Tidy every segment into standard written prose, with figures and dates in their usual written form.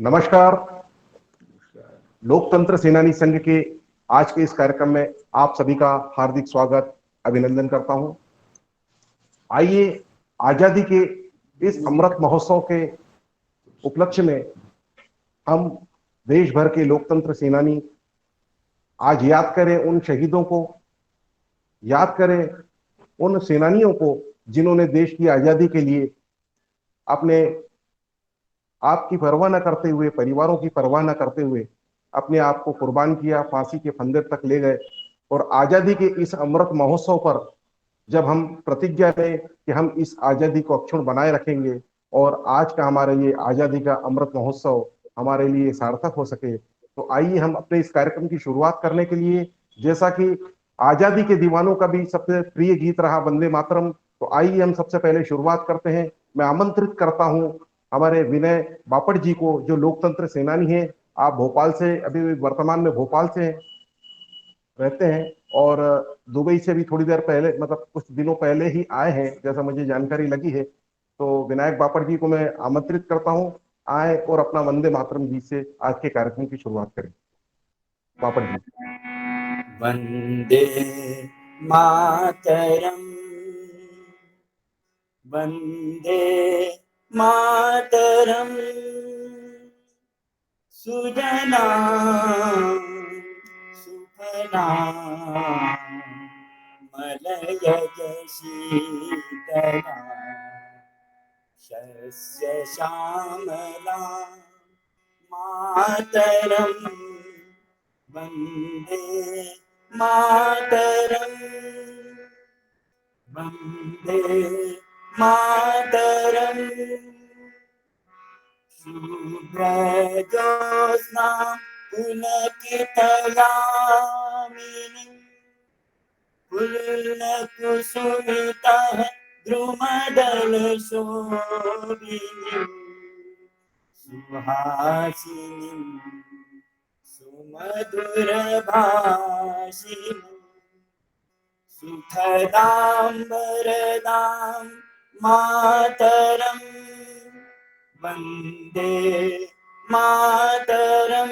नमस्कार। लोकतंत्र सेनानी संघ के आज के इस कार्यक्रम में आप सभी का हार्दिक स्वागत अभिनंदन करता हूं। आइए आजादी के इस अमृत महोत्सव के उपलक्ष्य में हम देश भर के लोकतंत्र सेनानी आज याद करें उन शहीदों को, याद करें उन सेनानियों को जिन्होंने देश की आजादी के लिए अपने आप की परवाह न करते हुए, परिवारों की परवाह न करते हुए अपने आप को कुर्बान किया, फांसी के फंदे तक ले गए। और आजादी के इस अमृत महोत्सव पर जब हम प्रतिज्ञा लें कि हम इस आजादी को अक्षुण्ण बनाए रखेंगे और आज का हमारा ये आजादी का अमृत महोत्सव हमारे लिए सार्थक हो सके, तो आइए हम अपने इस कार्यक्रम की शुरुआत करने के लिए, जैसा कि आजादी के दीवानों का भी सबसे प्रिय गीत रहा वंदे मातरम, तो आइए हम सबसे पहले शुरुआत करते हैं। मैं आमंत्रित करता हूं हमारे विनय बापट जी को, जो लोकतंत्र सेनानी हैं। आप भोपाल से, अभी वर्तमान में भोपाल से रहते हैं और दुबई से भी थोड़ी देर पहले, मतलब कुछ दिनों पहले ही आए हैं, जैसा मुझे जानकारी लगी है। तो विनायक बापट जी को मैं आमंत्रित करता हूं, आए और अपना वंदे मातरम गीत से आज के कार्यक्रम की शुरुआत करें। बापट जी। वंदे मातरम, वंदे मातरम, सुजना सुफला मलयज शीतला शस्य श्यामला मातरम, वंदे मातरम, वंदे मातरम। शुभ्रजोत्स्ना पुलकितयामिनी फुल्लकुसुमितः द्रुमदलशोभिनी सुहासिनी सुमधुरभाषिणी सुखदां वरदां मातरं, वन्दे मातरं,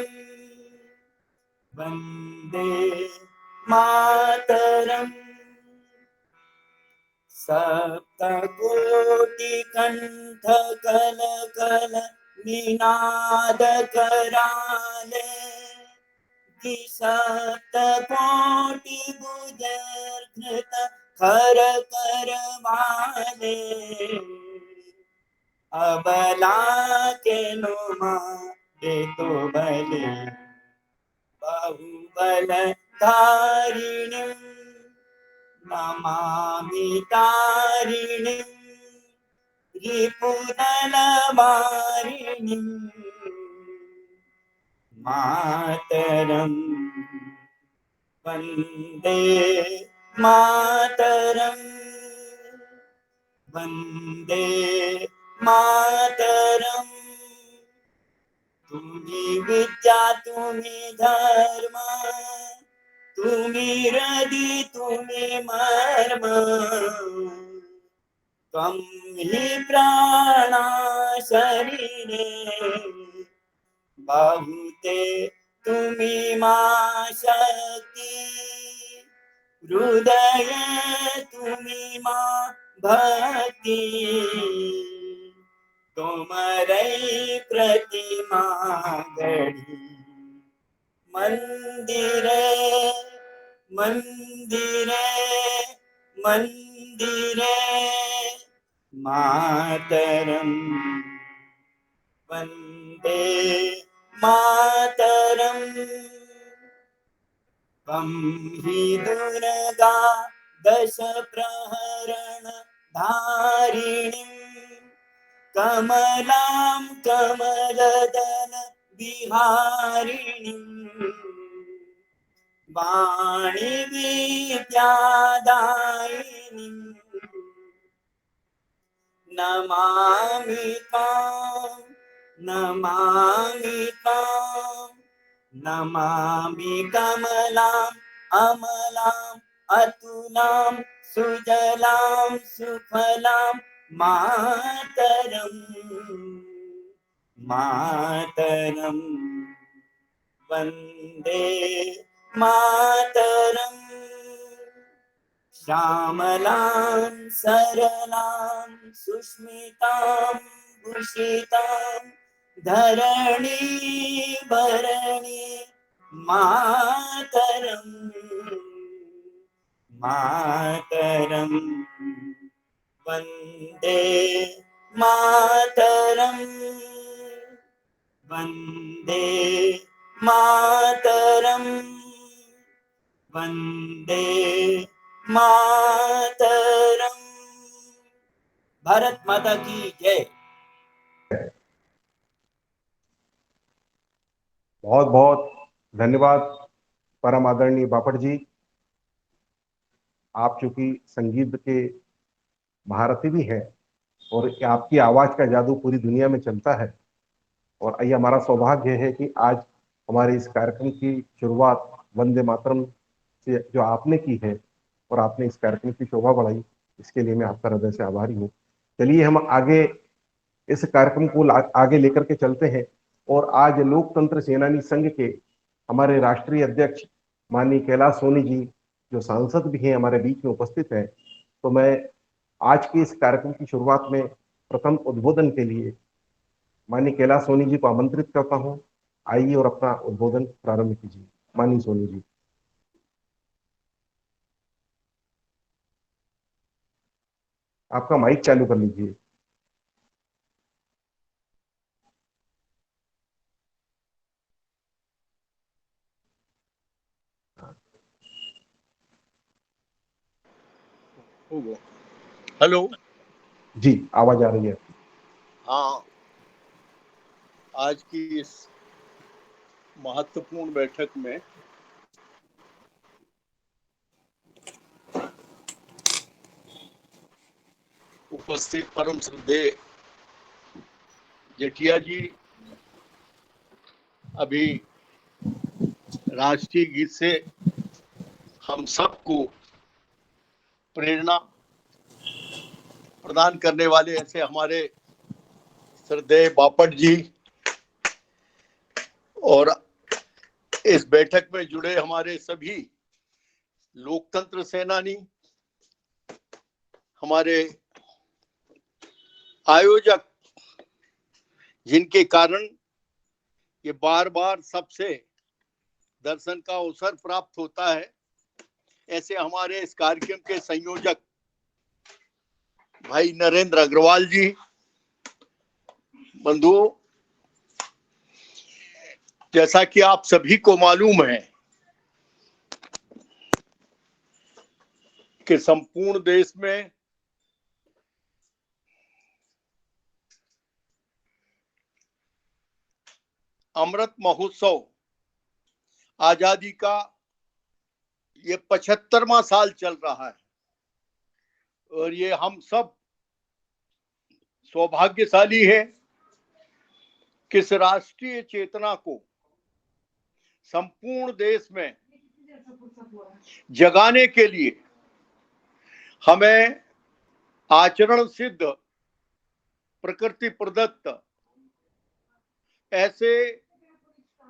वन्दे मातरम्। सप्तकोटिकण्ठकलकल निनादकराले सप्तकोटिभुजर्धृत कर करवाले अबला के नुमा दे तो भले बाहुबल धारिणी नमामि तारिणी रिपुदलवारिणी मातरं, वन्दे मातरं, वन्दे मातरं। तुम्ही विद्या तुम्ही धर्म, तुम्ही हृदि तुम्ही मर्म, त्वं हि प्राणा शरीरे बहुते तुम्ही मा शक्ति, हृदये तुम्ही मा भक्ति, तुमरै प्रतिमा गढ़ी मंदिरे मंदिरे मंदिरे मातरं, वन्दे मातरं। त्वं हि दुर्गा दश प्रहरण धारिणीं कमलां कमलदल विहारिणीं वाणी विद्यादायिनीं नमामि त्वां, नमामि त्वां, नमामि कमलां अमलां अतुलां सुजलां सुफलां मातरं, मातरम वंदे मातरम श्यामलां सरलां सुस्मितां भूषितां धरणी भरणी मातरम मातरम वंदे मातरम वंदे मातरम वंदे मातरम। भारत माता की जय। बहुत बहुत धन्यवाद परम आदरणीय बापट जी। आप चूंकि संगीत के महारथी भी हैं और आपकी आवाज का जादू पूरी दुनिया में चलता है, और ये हमारा सौभाग्य है कि आज हमारे इस कार्यक्रम की शुरुआत वंदे मातरम से जो आपने की है और आपने इस कार्यक्रम की शोभा बढ़ाई, इसके लिए मैं आपका हृदय से आभारी हूँ। चलिए हम आगे इस कार्यक्रम को आगे लेकर के चलते हैं। और आज लोकतंत्र सेनानी संघ के हमारे राष्ट्रीय अध्यक्ष माननीय कैलाश सोनी जी, जो सांसद भी हैं, हमारे बीच में उपस्थित हैं। तो मैं आज के इस कार्यक्रम की शुरुआत में प्रथम उद्बोधन के लिए माननीय कैलाश सोनी जी को आमंत्रित करता हूं। आइए और अपना उद्बोधन प्रारंभ कीजिए माननीय सोनी जी। आपका माइक चालू कर लीजिए। हेलो। जी, आवाज आ रही है। हाँ, आज की इस महत्वपूर्ण बैठक में उपस्थित परम श्रद्धेय जेठिया जी अभी राष्ट्रीय गीत से हम सबको प्रेरणा प्रदान करने वाले ऐसे हमारे श्रद्धेय बापट जी और इस बैठक में जुड़े हमारे सभी लोकतंत्र सेनानी, हमारे आयोजक, जिनके कारण ये बार बार सबसे दर्शन का अवसर प्राप्त होता है, ऐसे हमारे इस कार्यक्रम के संयोजक भाई नरेंद्र अग्रवाल जी, बंधुओं, जैसा कि आप सभी को मालूम है कि संपूर्ण देश में अमृत महोत्सव आजादी का ये 75वां साल चल रहा है और ये हम सब सौभाग्यशाली है कि इस राष्ट्रीय चेतना को संपूर्ण देश में जगाने के लिए हमें आचरण सिद्ध, प्रकृति प्रदत्त ऐसे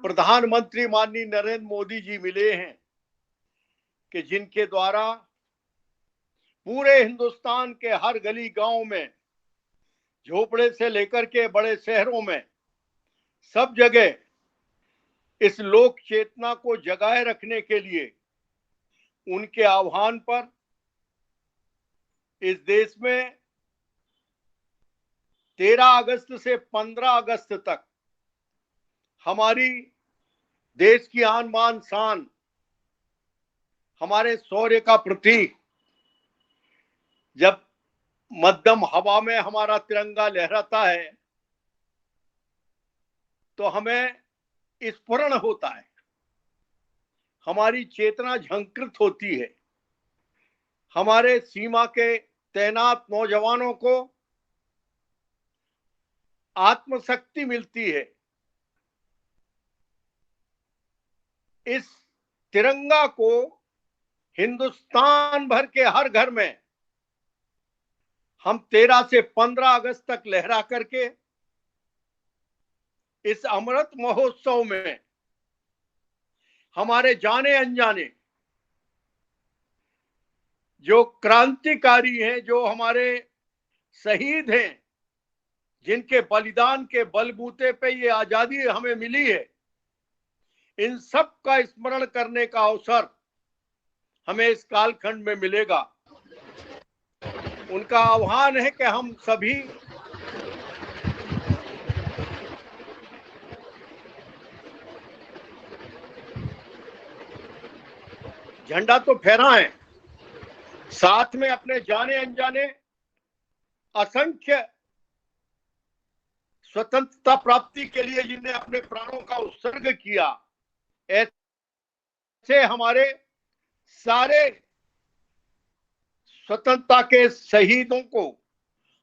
प्रधानमंत्री माननीय नरेंद्र मोदी जी मिले हैं कि जिनके द्वारा पूरे हिंदुस्तान के हर गली गांव में, झोपड़े से लेकर के बड़े शहरों में, सब जगह इस लोक चेतना को जगाए रखने के लिए उनके आह्वान पर इस देश में 13 अगस्त से 15 अगस्त तक हमारी देश की आन बान शान, हमारे शौर्य का प्रतीक, जब मध्यम हवा में हमारा तिरंगा लहराता है तो हमें स्फुरण होता है, हमारी चेतना झंकृत होती है, हमारे सीमा के तैनात नौजवानों को आत्मशक्ति मिलती है। इस तिरंगा को हिंदुस्तान भर के हर घर में हम 13 से 15 अगस्त तक लहरा करके इस अमृत महोत्सव में हमारे जाने अनजाने जो क्रांतिकारी हैं, जो हमारे शहीद हैं, जिनके बलिदान के बलबूते पे ये आजादी हमें मिली है, इन सब का स्मरण करने का अवसर हमें इस कालखंड में मिलेगा। उनका आह्वान है कि हम सभी झंडा तो फहराएं, साथ में अपने जाने अनजाने असंख्य स्वतंत्रता प्राप्ति के लिए जिन्हें अपने प्राणों का उत्सर्ग किया, ऐसे हमारे सारे स्वतंत्रता के शहीदों को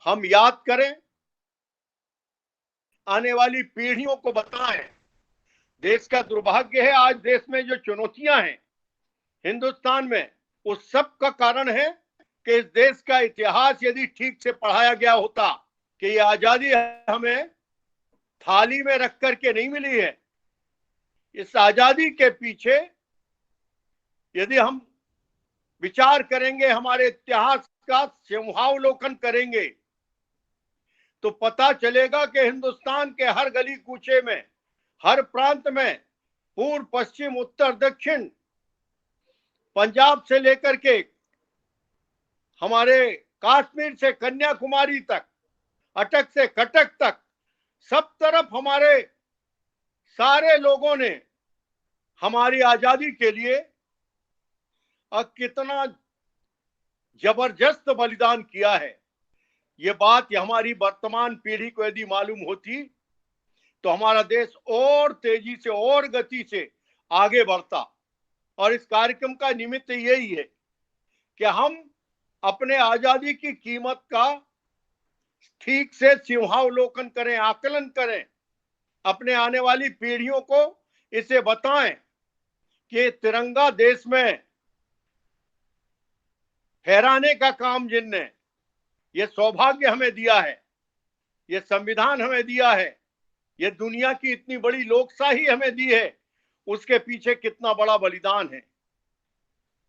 हम याद करें, आने वाली पीढ़ियों को बताएं। देश का दुर्भाग्य है, आज देश में जो चुनौतियां हैं हिंदुस्तान में, उस सब का कारण है कि इस देश का इतिहास यदि ठीक से पढ़ाया गया होता कि ये आजादी हमें थाली में रख करके नहीं मिली है। इस आजादी के पीछे यदि हम विचार करेंगे, हमारे इतिहास का सिंहावलोकन करेंगे, तो पता चलेगा कि हिंदुस्तान के हर गली कूचे में, हर प्रांत में, पूर्व पश्चिम उत्तर दक्षिण, पंजाब से लेकर के हमारे कश्मीर से कन्याकुमारी तक, अटक से कटक तक, सब तरफ हमारे सारे लोगों ने हमारी आजादी के लिए कितना जबरदस्त बलिदान किया है। ये बात हमारी वर्तमान पीढ़ी को यदि मालूम होती तो हमारा देश और तेजी से और गति से आगे बढ़ता। और इस कार्यक्रम का निमित्त यही है कि हम अपने आजादी की कीमत का ठीक से सिंहावलोकन करें, आकलन करें, अपने आने वाली पीढ़ियों को इसे बताएं कि तिरंगा देश में फहराने का काम जिनने ये सौभाग्य हमें दिया है, ये संविधान हमें दिया है, ये दुनिया की इतनी बड़ी लोकशाही हमें दी है, उसके पीछे कितना बड़ा बलिदान है।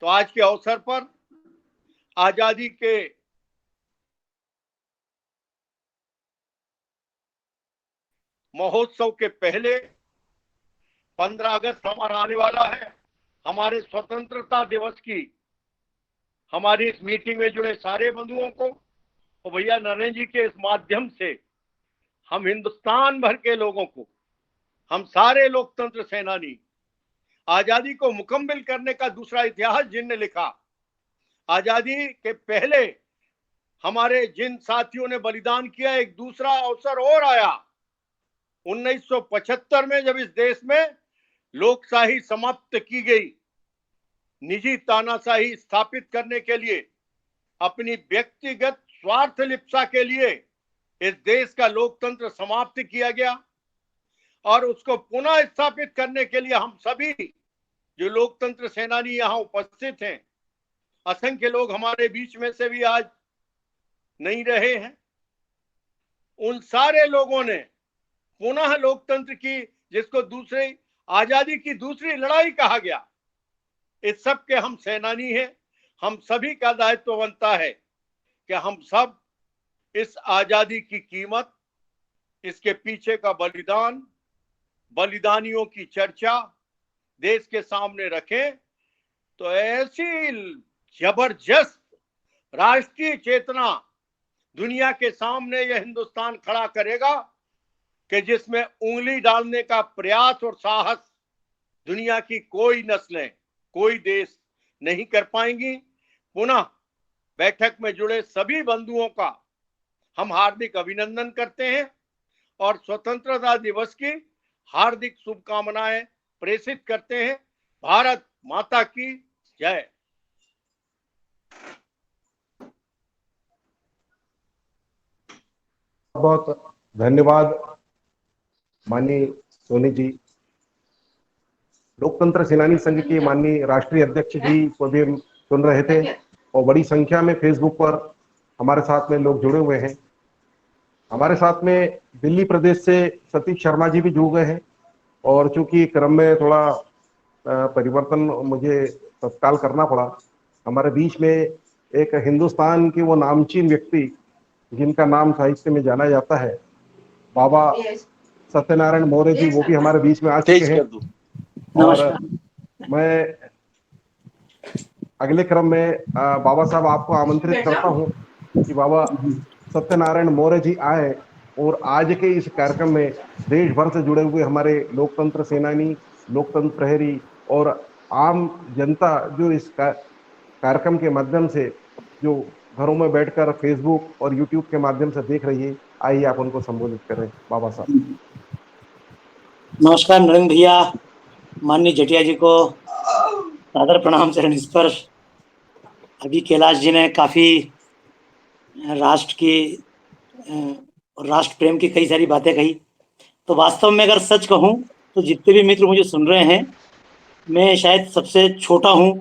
तो आज के अवसर पर आजादी के महोत्सव के पहले 15 अगस्त हमारा आने वाला है। हमारे स्वतंत्रता दिवस की हमारी इस मीटिंग में जुड़े सारे बंधुओं को और भैया नरेंद्र जी के इस माध्यम से हम हिंदुस्तान भर के लोगों को, हम सारे लोकतंत्र सेनानी, आजादी को मुकम्मल करने का दूसरा इतिहास जिनने लिखा, आजादी के पहले हमारे जिन साथियों ने बलिदान किया, एक दूसरा अवसर और आया 1975 में, जब इस देश में लोकशाही समाप्त की गई, निजी तानाशाही स्थापित करने के लिए, अपनी व्यक्तिगत स्वार्थ लिप्सा के लिए इस देश का लोकतंत्र समाप्त किया गया। और उसको पुनः स्थापित करने के लिए हम सभी जो लोकतंत्र सेनानी यहाँ उपस्थित हैं, असंख्य लोग हमारे बीच में से भी आज नहीं रहे हैं, उन सारे लोगों ने पुनः लोकतंत्र की, जिसको दूसरी आजादी की दूसरी लड़ाई कहा गया, इस सब के हम सेनानी हैं। हम सभी का दायित्व बनता है कि हम सब इस आजादी की कीमत, इसके पीछे का बलिदान, बलिदानियों की चर्चा देश के सामने रखें। तो ऐसी जबरदस्त राष्ट्रीय चेतना दुनिया के सामने यह हिंदुस्तान खड़ा करेगा कि जिसमें उंगली डालने का प्रयास और साहस दुनिया की कोई नस्लें, कोई देश नहीं कर पाएंगी। पुनः बैठक में जुड़े सभी बंधुओं का हम हार्दिक अभिनंदन करते हैं और स्वतंत्रता दिवस की हार्दिक शुभकामनाएं प्रेषित करते हैं। भारत माता की जय। बहुत धन्यवाद माननीय सोनी जी। लोकतंत्र सेनानी संघ के माननीय राष्ट्रीय अध्यक्ष जी को भी हम सुन रहे थे और बड़ी संख्या में फेसबुक पर हमारे साथ में लोग जुड़े हुए हैं। हमारे साथ में दिल्ली प्रदेश से सतीश शर्मा जी भी जुड़ गए हैं, और चूंकि क्रम में थोड़ा परिवर्तन मुझे तत्काल करना पड़ा, हमारे बीच में एक हिंदुस्तान के वो नामचीन व्यक्ति जिनका नाम साहित्य में जाना जाता है, बाबा सत्यनारायण मौर्य जी, वो भी हमारे बीच में आ चुके हैं। और मैं अगले क्रम में बाबा साहब आपको आमंत्रित करता हूं कि बाबा सत्यनारायण मौर्य जी आए और आज के इस कार्यक्रम में देश भर से जुड़े हुए हमारे लोकतंत्र सेनानी, लोकतंत्र प्रहरी और आम जनता जो इस कार्यक्रम के माध्यम से जो घरों में बैठकर फेसबुक और यूट्यूब के माध्यम से देख रही है, आइए आप उनको संबोधित करें बाबा साहब। नमस्कार नरेंद्र भैया, माननीय जटिया जी को सादर प्रणाम, चरण स्पर्श। अभी कैलाश जी ने काफ़ी राष्ट्र की और राष्ट्र प्रेम की कई सारी बातें कही। तो वास्तव में अगर सच कहूँ तो जितने भी मित्र मुझे सुन रहे हैं, मैं शायद सबसे छोटा हूँ,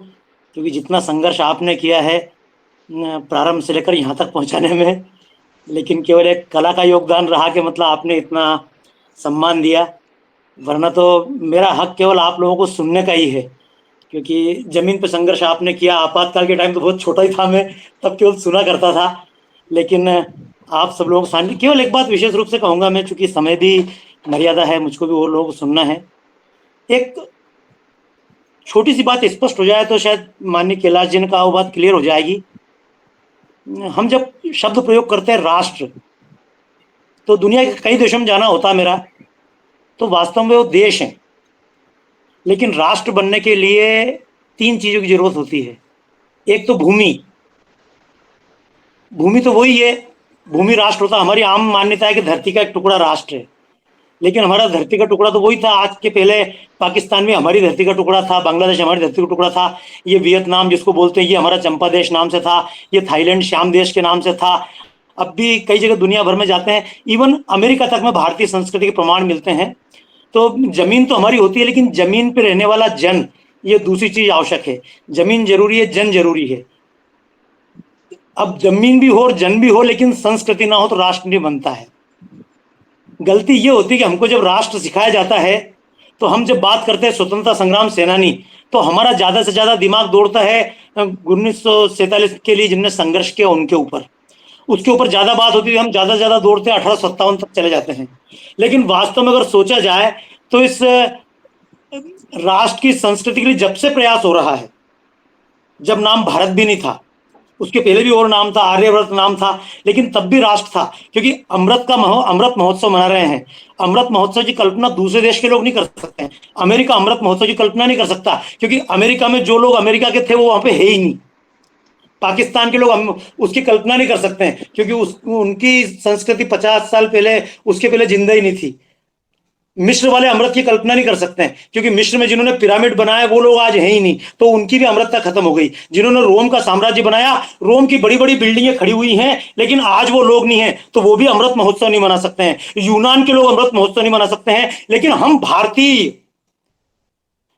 क्योंकि जितना संघर्ष आपने किया है प्रारंभ से लेकर यहाँ तक पहुँचाने में, लेकिन केवल एक कला का योगदान रहा कि मतलब आपने इतना सम्मान दिया। वरना तो मेरा हक केवल आप लोगों को सुनने का ही है, क्योंकि जमीन पर संघर्ष आपने किया। आपातकाल के टाइम तो बहुत छोटा ही था मैं, तब केवल सुना करता था। लेकिन आप सब लोगों के सामने केवल एक बात विशेष रूप से कहूँगा मैं, चूँकि समय भी मर्यादा है, मुझको भी और लोगों को सुनना है। एक छोटी सी बात स्पष्ट हो जाए तो शायद माननीय कैलाश जी ने कहा वो बात क्लियर हो जाएगी। हम जब शब्द प्रयोग करते हैं राष्ट्र, तो दुनिया के कई देशों में जाना होता है मेरा, तो वास्तव में वो देश हैं। लेकिन राष्ट्र बनने के लिए 3 चीज़ों की जरूरत होती है। एक तो भूमि, भूमि तो वही है, भूमि राष्ट्र होता है। हमारी आम मान्यता है कि धरती का एक टुकड़ा राष्ट्र है, लेकिन हमारा धरती का टुकड़ा तो वही था। आज के पहले पाकिस्तान में हमारी धरती का टुकड़ा था, बांग्लादेश हमारी धरती का टुकड़ा था, ये वियतनाम जिसको बोलते हैं ये हमारा चंपा देश नाम से था, ये थाईलैंड श्याम देश के नाम से था। अब भी कई जगह दुनिया भर में जाते हैं, इवन अमेरिका तक में भारतीय संस्कृति के प्रमाण मिलते हैं। तो जमीन तो हमारी होती है, लेकिन जमीन पे रहने वाला जन, ये दूसरी चीज आवश्यक है। जमीन जरूरी है, जन जरूरी है। अब जमीन भी हो और जन भी हो, लेकिन संस्कृति ना हो तो राष्ट्र नहीं बनता है। गलती ये होती है कि हमको जब राष्ट्र सिखाया जाता है, तो हम जब बात करते हैं स्वतंत्रता संग्राम सेनानी, तो हमारा ज्यादा से ज्यादा दिमाग दौड़ता है 1947 के लिए जिनने संघर्ष किया उनके ऊपर, उसके ऊपर ज्यादा बात होती है। हम ज्यादा से ज्यादा दौड़ते हैं 1857 तक चले जाते हैं। लेकिन वास्तव में अगर सोचा जाए तो इस राष्ट्र की संस्कृति के लिए जब से प्रयास हो रहा है, जब नाम भारत भी नहीं था, उसके पहले भी और नाम था, आर्यव्रत नाम था, लेकिन तब भी राष्ट्र था। क्योंकि अमृत महोत्सव मना रहे हैं। अमृत महोत्सव की कल्पना दूसरे देश के लोग नहीं कर सकते हैं। अमेरिका अमृत महोत्सव की कल्पना नहीं कर सकता, क्योंकि अमेरिका में जो लोग अमेरिका के थे वो वहां पे है ही नहीं। पाकिस्तान के लोग उसकी कल्पना नहीं कर सकते हैं, क्योंकि उनकी संस्कृति 50 साल पहले, उसके पहले जिंदा ही नहीं थी। मिस्र वाले अमृत की कल्पना नहीं कर सकते हैं, क्योंकि मिस्र में जिन्होंने पिरामिड बनाया वो लोग आज हैं ही नहीं, तो उनकी भी अमृतता खत्म हो गई। जिन्होंने रोम का साम्राज्य बनाया, रोम की बड़ी बड़ी बिल्डिंगें खड़ी हुई हैं, लेकिन आज वो लोग नहीं हैं, तो वो भी अमृत महोत्सव नहीं मना सकते हैं। यूनान के लोग अमृत महोत्सव नहीं मना सकते हैं, लेकिन हम भारतीय,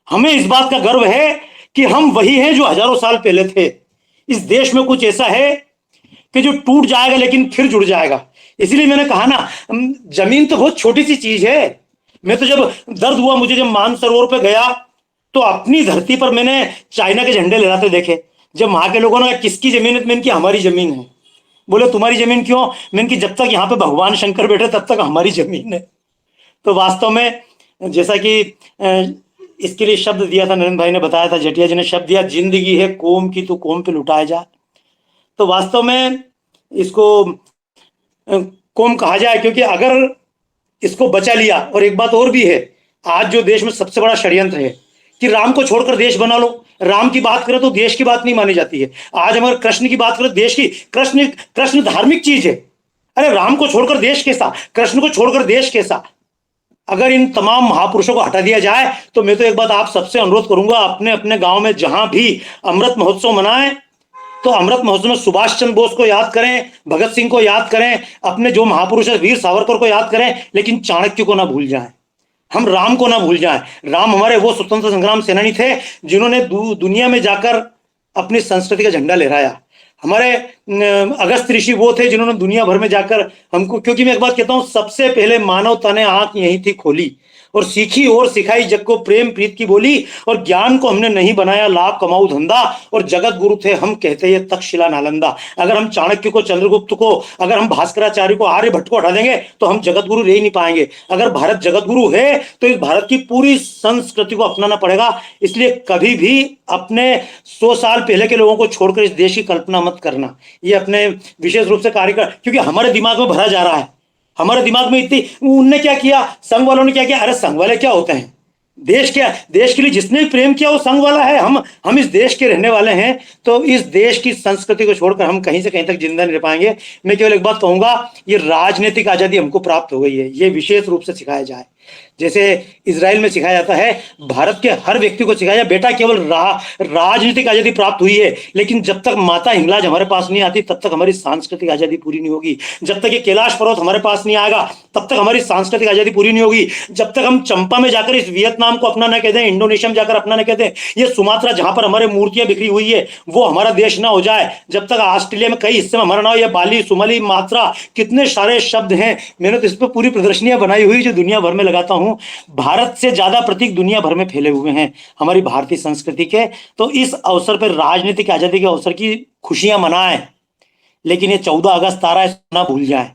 हमें इस बात का गर्व है कि हम वही हैं जो हजारों साल पहले थे। इस देश में कुछ ऐसा है कि जो टूट जाएगा लेकिन फिर जुड़ जाएगा। इसीलिए मैंने कहा ना, जमीन तो बहुत छोटी सी चीज है। मैं तो जब दर्द हुआ मुझे, जब मानसरोवर पे गया, तो अपनी धरती पर मैंने चाइना के झंडे लहराते देखे। जब वहां के लोगों ने कहा किसकी जमीन है, मैंने की हमारी जमीन है। बोले तुम्हारी जमीन क्यों? मैंने की जब तक यहाँ पे भगवान शंकर बैठे तब तक हमारी जमीन है। तो वास्तव में जैसा कि इसके लिए शब्द दिया था, नरेंद्र भाई ने बताया था, जटिया जी ने शब्द दिया, जिंदगी है कौम की तो कौम पे लुटाया जा। तो वास्तव में इसको कौम कहा जाए, क्योंकि अगर इसको बचा लिया, और एक बात और भी है, आज जो देश में सबसे बड़ा षड्यंत्र है कि राम को छोड़कर देश बना लो। राम की बात करें तो देश की बात नहीं मानी जाती है। आज हम अगर कृष्ण की बात करें, देश की, कृष्ण धार्मिक चीज है। अरे राम को छोड़कर देश कैसा, कृष्ण को छोड़कर देश कैसा? अगर इन तमाम महापुरुषों को हटा दिया जाए, तो मैं तो एक बात आप सबसे अनुरोध करूंगा, अपने अपने गांव में जहां भी अमृत महोत्सव मनाएं, तो अमृत महोत्सव में सुभाष चंद्र बोस को याद करें, भगत सिंह को याद करें, अपने जो महापुरुष है वीर सावरकर को याद करें, लेकिन चाणक्य को ना भूल जाएं, हम राम को ना भूल जाएं। राम हमारे वो स्वतंत्र संग्राम सेनानी थे जिन्होंने दुनिया में जाकर अपनी संस्कृति का झंडा लहराया। हमारे अगस्त ऋषि वो थे जिन्होंने दुनिया भर में जाकर हमको, क्योंकि मैं एक बात कहता हूँ, सबसे पहले मानवता ने आंख यहीं थी खोली और सीखी और सिखाई जग को प्रेम प्रीत की बोली, और ज्ञान को हमने नहीं बनाया लाभ कमाऊ धंधा, और जगत गुरु थे हम कहते ये तक्षशिला नालंदा। अगर हम चाणक्य को, चंद्रगुप्त को, अगर हम भास्कराचार्य को, आर्यभट्ट को हटा देंगे तो हम जगत गुरु रह ही नहीं पाएंगे। अगर भारत जगत गुरु है तो इस भारत की पूरी संस्कृति को अपनाना पड़ेगा। इसलिए कभी भी अपने 100 साल पहले के लोगों को छोड़कर इस देश की कल्पना मत करना। ये अपने विशेष रूप से कार्य कर, क्योंकि हमारे दिमाग में भरा जा रहा है, हमारे दिमाग में इतनी, उनने क्या किया, संघ वालों ने क्या किया, अरे संघ वाले क्या होते हैं, देश क्या, देश के लिए जिसने भी प्रेम किया वो संघ वाला है। हम इस देश के रहने वाले हैं, तो इस देश की संस्कृति को छोड़कर हम कहीं से कहीं तक जिंदा नहीं रह पाएंगे। मैं केवल एक बात कहूंगा, ये राजनीतिक आजादी हमको प्राप्त हो गई है, ये विशेष रूप से सिखाया जाए। जैसे इजराइल में सिखाया जाता है, भारत के हर व्यक्ति को सिखाया, बेटा केवल राजनीतिक आजादी प्राप्त हुई है, लेकिन जब तक माता हिंगलाज हमारे पास नहीं आती तब तक हमारी सांस्कृतिक आजादी पूरी नहीं होगी। जब तक ये कैलाश पर्वत हमारे पास नहीं आएगा तब तक हमारी सांस्कृतिक आजादी पूरी नहीं होगी। जब तक हम चंपा में जाकर इस वियतनाम को अपना न कह दें, इंडोनेशिया में जाकर अपना न कह दें, ये सुमात्रा जहां पर हमारे मूर्तियां बिखरी हुई है वो हमारा देश ना हो जाए, जब तक ऑस्ट्रेलिया में कई हिस्से में हमारा ना हो, ये बाली, सुमली, मात्रा, कितने सारे शब्द हैं। मैंने तो इस पर पूरी प्रदर्शनियां बनाई हुई जो दुनिया भर में लगाता हूं। भारत से ज्यादा प्रतीक दुनिया भर में फैले हुए हैं हमारी भारतीय संस्कृति के। तो इस अवसर पर राजनीतिक आजादी के अवसर की खुशियां मनाएं, लेकिन ये 14 अगस्त आ रहा है, ना भूल जाए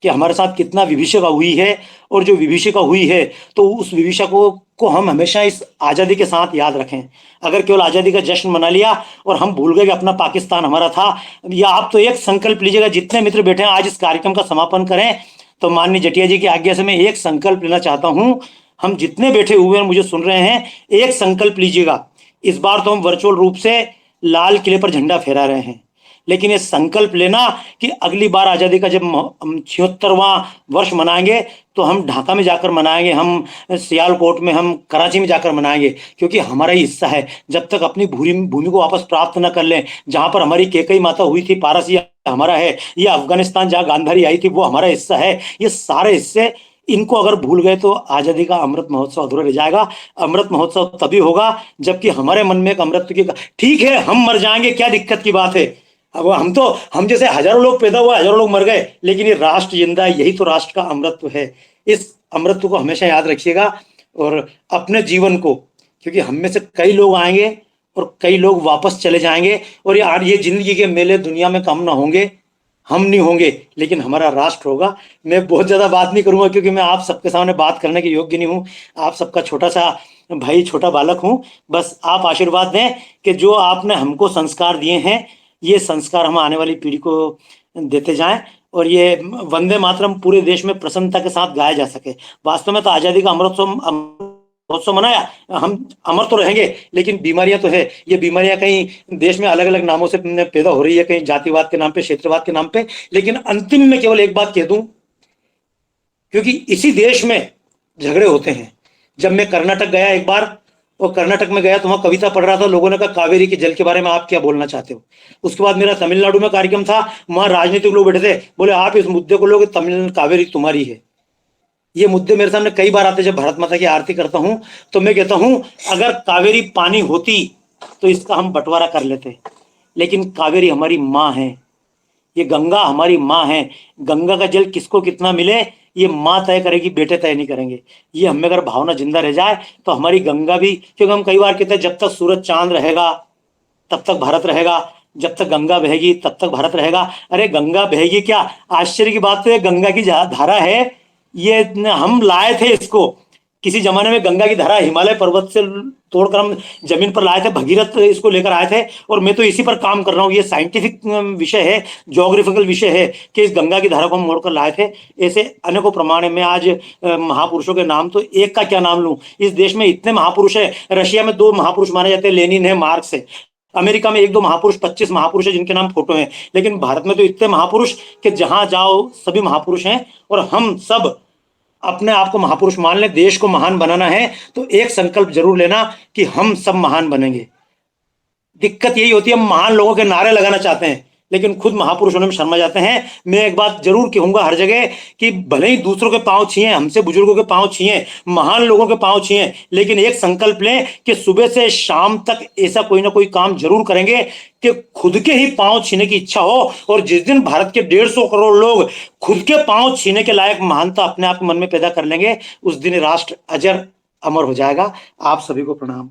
कि हमारे साथ कितना विभीषिका हुई है, और जो विभीषिका हुई है तो उस विभीषिका को हम हमेशा इस आज़ादी के साथ याद रखें। अगर केवल आज़ादी का जश्न मना लिया और हम भूल गए कि अपना पाकिस्तान हमारा था, या आप तो एक संकल्प लीजिएगा, जितने मित्र बैठे हैं आज इस कार्यक्रम का समापन करें, तो माननीय जटिया जी की आज्ञा से मैं एक संकल्प लेना चाहता हूं। हम जितने बैठे हुए हैं, मुझे सुन रहे हैं, एक संकल्प लीजिएगा। इस बार तो हम वर्चुअल रूप से लाल किले पर झंडा फहरा रहे हैं, लेकिन ये संकल्प लेना कि अगली बार आज़ादी का जब हम 76वां वर्ष मनाएंगे तो हम ढाका में जाकर मनाएंगे, हम सियालकोट में, हम कराची में जाकर मनाएंगे, क्योंकि हमारा ही हिस्सा है। जब तक अपनी भूमि को वापस प्राप्त न कर लें, जहां पर हमारी कैकई माता हुई थी, पारसी हमारा है, या अफगानिस्तान जहां गांधारी आई थी वो हमारा हिस्सा है, ये सारे हिस्से, इनको अगर भूल गए तो आज़ादी का अमृत महोत्सव अधूरा रह जाएगा। अमृत महोत्सव तभी होगा जबकि हमारे मन में एक अमृत की, ठीक है हम मर जाएंगे, क्या दिक्कत की बात है, अब हम जैसे हजारों लोग पैदा हुए, हजारों लोग मर गए, लेकिन ये राष्ट्र जिंदा है, यही तो राष्ट्र का अमृत्व है। इस अमृत्व को हमेशा याद रखिएगा और अपने जीवन को, क्योंकि हम में से कई लोग आएंगे और कई लोग वापस चले जाएंगे, और ये जिंदगी के मेले दुनिया में कम ना होंगे, हम नहीं होंगे, लेकिन हमारा राष्ट्र होगा। मैं बहुत ज्यादा बात नहीं करूंगा क्योंकि मैं आप सबके सामने बात करने के योग्य नहीं हूं, आप सबका छोटा सा भाई, छोटा बालक हूं। बस आप आशीर्वाद दें कि जो आपने हमको संस्कार दिए हैं, ये संस्कार हम आने वाली पीढ़ी को देते जाएं, और ये वंदे मातरम पूरे देश में प्रसन्नता के साथ गाया जा सके। वास्तव में तो आज़ादी का अमृतोत्सव मनाया, हम अमर तो रहेंगे, लेकिन बीमारियां तो है। ये बीमारियां कहीं देश में अलग अलग नामों से पैदा हो रही है, कहीं जातिवाद के नाम पे, क्षेत्रवाद के नाम पे, लेकिन अंतिम में केवल एक बात कह दूं, क्योंकि इसी देश में झगड़े होते हैं। जब मैं कर्नाटक गया एक बार, और कर्नाटक में गया तो वहां कविता पढ़ रहा था, लोगों ने कहा कावेरी के जल के बारे में आप क्या बोलना चाहते हो। उसके बाद मेरा तमिलनाडु में कार्यक्रम था, वहां राजनीतिक लोग बैठे थे, बोले आप इस मुद्दे को लोग, तमिल कावेरी तुम्हारी है। ये मुद्दे मेरे सामने कई बार आते। जब भारत माता की आरती करता हूं तो मैं कहता हूं अगर कावेरी पानी होती तो इसका हम बंटवारा कर लेते, लेकिन कावेरी हमारी माँ है, ये गंगा हमारी माँ है। गंगा का जल किसको कितना मिले ये माँ तय करेगी, बेटे तय नहीं करेंगे। ये हमें अगर भावना जिंदा रह जाए तो हमारी गंगा भी, क्योंकि हम कई बार कहते हैं जब तक सूरज चांद रहेगा तब तक भारत रहेगा, जब तक गंगा बहेगी तब तक भारत रहेगा। अरे गंगा बहेगी क्या, आश्चर्य की बात तो है, गंगा की धारा है, ये हम लाए थे इसको। किसी जमाने में गंगा की धारा हिमालय पर्वत से तोड़कर हम जमीन पर लाए थे, भगीरथ इसको लेकर आए थे, और मैं तो इसी पर काम कर रहा हूँ। ये साइंटिफिक विषय है, ज्योग्राफिकल विषय है कि इस गंगा की धारा को हम मोड़कर लाए थे। ऐसे अनेकों प्रमाण है। मैं आज महापुरुषों के नाम तो एक का क्या नाम लूं, इस देश में इतने महापुरुष है। रशिया में 2 महापुरुष माने जाते हैं, लेनिन है, मार्क्स है। अमेरिका में 1-2 महापुरुष, 25 महापुरुष है जिनके नाम फोटो हैं। लेकिन भारत में तो इतने महापुरुष कि जहां जाओ सभी महापुरुष हैं, और हम सब अपने आप को महापुरुष मान लें। देश को महान बनाना है तो एक संकल्प जरूर लेना कि हम सब महान बनेंगे। दिक्कत यही होती है, हम महान लोगों के नारे लगाना चाहते हैं, लेकिन खुद महापुरुष होने में शर्मा जाते हैं। मैं एक बात जरूर कहूंगा हर जगह कि भले ही दूसरों के पांव छुएं, हमसे बुजुर्गों के पांव छुएं, महान लोगों के पांव छुएं, लेकिन एक संकल्प लें कि सुबह से शाम तक ऐसा कोई ना कोई काम जरूर करेंगे कि खुद के ही पांव छीने की इच्छा हो। और जिस दिन भारत के 150 करोड़ लोग खुद के पांव छीने के लायक महानता अपने आप मन में पैदा कर लेंगे, उस दिन राष्ट्र अजर अमर हो जाएगा। आप सभी को प्रणाम।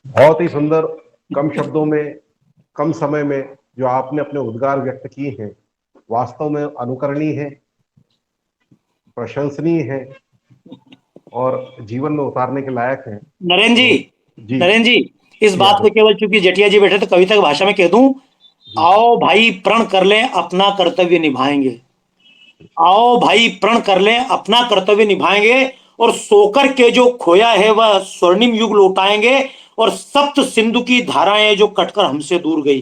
बहुत ही सुंदर, कम शब्दों में, कम समय में जो आपने अपने उद्गार व्यक्त किए हैं, वास्तव में अनुकरणीय है, प्रशंसनीय है और जीवन में उतारने के लायक है। नरेंद्र जी जी, इस बात आप को केवल चूंकि जेठिया जी बैठे तो कविता की भाषा में कह दूं, आओ भाई प्रण कर लें अपना कर्तव्य निभाएंगे। आओ भाई प्रण कर लें अपना कर्तव्य निभाएंगे और सोकर के जो खोया है वह स्वर्णिम युग लौटाएंगे। और सप्त सिंधु की धाराएं जो कटकर हमसे दूर गई,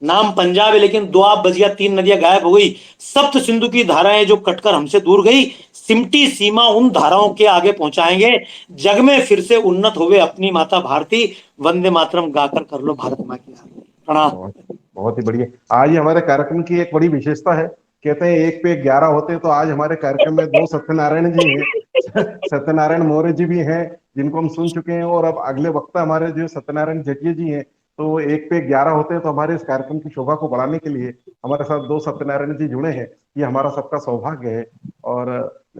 नाम पंजाब है लेकिन दोआब बज गया, 3 नदियां गायब हो गई। सप्त सिंधु की धाराएं जो कटकर हमसे दूर गई, सिमटी सीमा उन धाराओं के आगे पहुंचाएंगे। जग में फिर से उन्नत होवे अपनी माता भारती, वंदे मातरम गाकर कर लो भारत माँ की आरती। प्रणाम। बहुत ही बढ़िया। आज हमारे कार्यक्रम की एक बड़ी विशेषता है, कहते हैं एक पे 11 होते, तो आज हमारे कार्यक्रम में 2 सत्यनारायण जी हैं। सत्यनारायण मौर्य जी भी हैं जिनको हम सुन चुके हैं, और अब अगले वक्ता हमारे जो सत्यनारायण जेठिया जी हैं। तो एक पे 11 होते हैं, तो हमारे इस कार्यक्रम की शोभा को बढ़ाने के लिए हमारे साथ 2 सत्यनारायण जी जुड़े हैं। ये हमारा सबका सौभाग्य है। और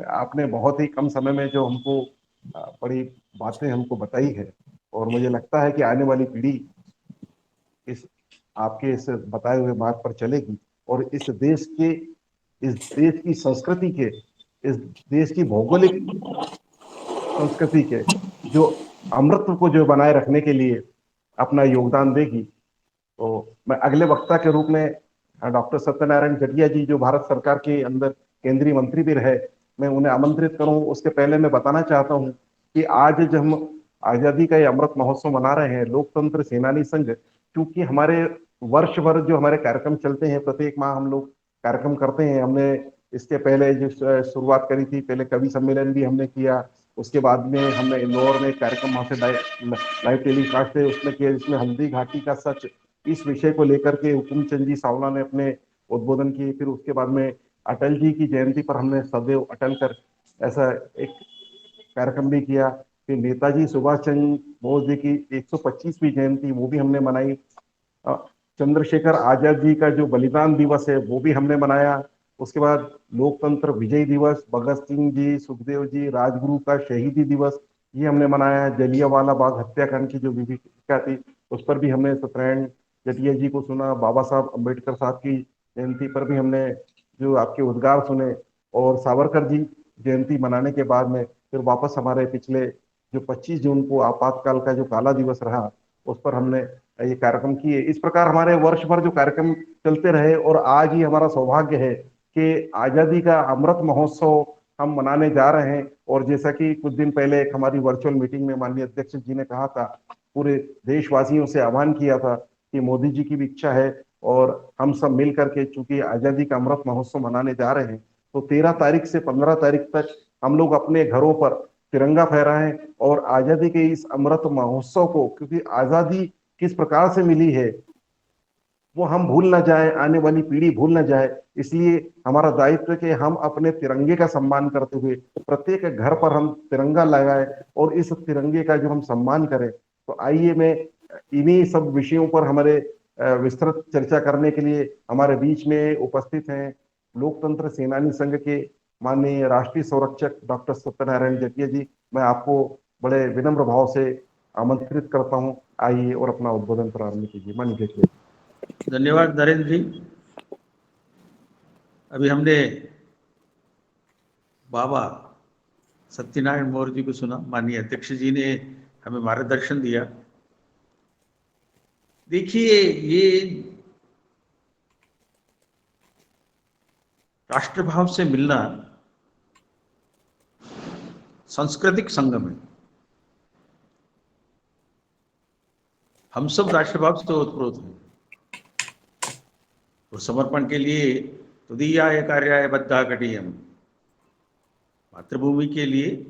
आपने बहुत ही कम समय में जो हमको बड़ी बातें हमको बताई है, और मुझे लगता है कि आने वाली पीढ़ी इस आपके इस बताए हुए मार्ग पर चलेगी, और इस देश की संस्कृति के, इस देश की भौगोलिक संस्कृति के जो अमृत को जो बनाए रखने के लिए अपना योगदान देगी। तो मैं अगले वक्ता के रूप में डॉक्टर सत्यनारायण जेठिया जी, जो भारत सरकार के अंदर केंद्रीय मंत्री भी रहे, मैं उन्हें आमंत्रित करूं। उसके पहले मैं बताना चाहता हूं कि आज जब हम आजादी का ये अमृत महोत्सव मना रहे हैं, लोकतंत्र सेनानी संघ, क्योंकि हमारे वर्ष भर जो हमारे कार्यक्रम चलते हैं, प्रत्येक माह हम लोग कार्यक्रम करते हैं। हमने इसके पहले जो शुरुआत करी थी, पहले कवि सम्मेलन भी हमने किया, उसके बाद में हमने इंदौर में कार्यक्रम वहां से लाइव टेलीकास्ट से उसमें किया, जिसमें हल्दी घाटी का सच, इस विषय को लेकर के हुकुमचंद जी सावला ने अपने उद्बोधन किए। फिर उसके बाद में अटल जी की जयंती पर हमने सदैव अटल कर ऐसा एक कार्यक्रम भी किया। फिर नेताजी सुभाष चंद्र बोस जी की 125वीं जयंती, वो भी हमने मनाई। चंद्रशेखर आजाद जी का जो बलिदान दिवस है, वो भी हमने मनाया। उसके बाद लोकतंत्र विजय दिवस, भगत सिंह जी, सुखदेव जी, राजगुरु का शहीदी दिवस, ये हमने मनाया। जलियांवाला बाग हत्याकांड की जो विभीषिका थी, उस पर भी हमने सत्यनारायण जेठिया जी को सुना। बाबा साहब अम्बेडकर साहब की जयंती पर भी हमने जो आपके उद्गार सुने। और सावरकर जी जयंती मनाने के बाद में फिर वापस हमारे पिछले जो 25 जून को आपातकाल का जो काला दिवस रहा, उस पर हमने ये कार्यक्रम किए। इस प्रकार हमारे वर्ष भर जो कार्यक्रम चलते रहे, और आज ही हमारा सौभाग्य है कि आजादी का अमृत महोत्सव हम मनाने जा रहे हैं। और जैसा कि कुछ दिन पहले एक हमारी वर्चुअल मीटिंग में माननीय अध्यक्ष जी ने कहा था, पूरे देशवासियों से आह्वान किया था कि मोदी जी की भी इच्छा है और हम सब मिल करके, चूंकि आजादी का अमृत महोत्सव मनाने जा रहे हैं, तो 13 तारीख से 15 तारीख तक हम लोग अपने घरों पर तिरंगा फहराएं और आजादी के इस अमृत महोत्सव को, क्योंकि आजादी किस प्रकार से मिली है वो हम भूल ना जाए, आने वाली पीढ़ी भूल ना जाए। इसलिए हमारा दायित्व है कि हम अपने तिरंगे का सम्मान करते हुए प्रत्येक घर पर हम तिरंगा लगाए और इस तिरंगे का जो हम सम्मान करें। तो आइए, मैं इन्हीं सब विषयों पर हमारे विस्तृत चर्चा करने के लिए हमारे बीच में उपस्थित हैं लोकतंत्र सेनानी संघ के माननीय राष्ट्रीय संरक्षक डॉक्टर सत्यनारायण जेठिया जी। मैं आपको बड़े विनम्र भाव से आमंत्रित करता हूं, आइए और अपना उद्बोधन प्रारंभ कीजिए। माननीय जेठिया। धन्यवाद नरेंद्र जी। अभी हमने बाबा सत्यनारायण मौर्य जी को सुना, माननीय अध्यक्ष जी ने हमें मार्गदर्शन दिया। देखिए, ये राष्ट्रभाव से मिलना सांस्कृतिक संगम है। हम सब राष्ट्रभाव से ओतप्रोत हैं और समर्पण के लिए तुदीयाय कार्याय बद्धा कटियम, मातृभूमि के लिए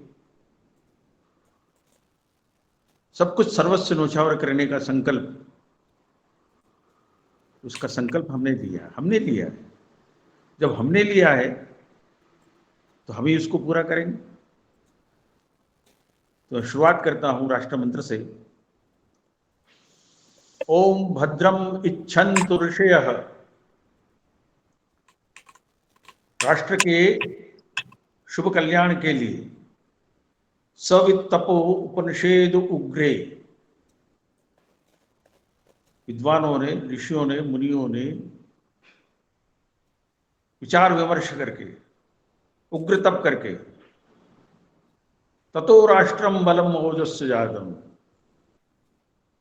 सब कुछ सर्वस्व न्यौछावर करने का संकल्प उसका संकल्प हमने लिया है। जब हमने लिया है तो हम ही उसको पूरा करेंगे। तो शुरुआत करता हूं राष्ट्र मंत्र से। ओम भद्रम इच्छन्तु ऋषयः। राष्ट्र के शुभ कल्याण के लिए सवित्तपो उपनिषेद उग्रे, विद्वानों ने, ऋषियों ने, मुनियों ने विचार विमर्श करके, उग्र तप करके, ततो राष्ट्रम बलम ओजस्य जातम,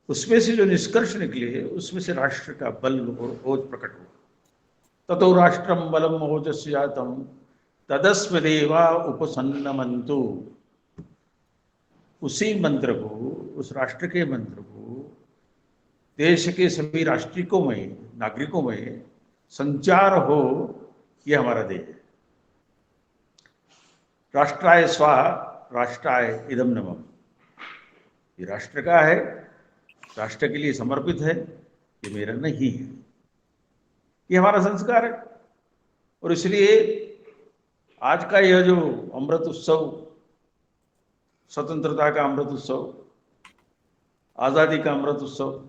उसमें से जो निष्कर्ष निकले उसमें से राष्ट्र का बल और ओज प्रकट हुआ। ततो राष्ट्रम बलम ओजस्य जातम तदस्म देवा उपसन्नमन्तु। उसी मंत्र को, उस राष्ट्र के मंत्र को देश के सभी नागरिकों में संचार हो, यह हमारा ध्येय है। राष्ट्राय स्वाहा राष्ट्राय इदम नमः। ये राष्ट्र का है, राष्ट्र के लिए समर्पित है, ये मेरा नहीं है। ये हमारा संस्कार है। और इसलिए आज का यह जो अमृत उत्सव, स्वतंत्रता का अमृत उत्सव, आजादी का अमृत उत्सव,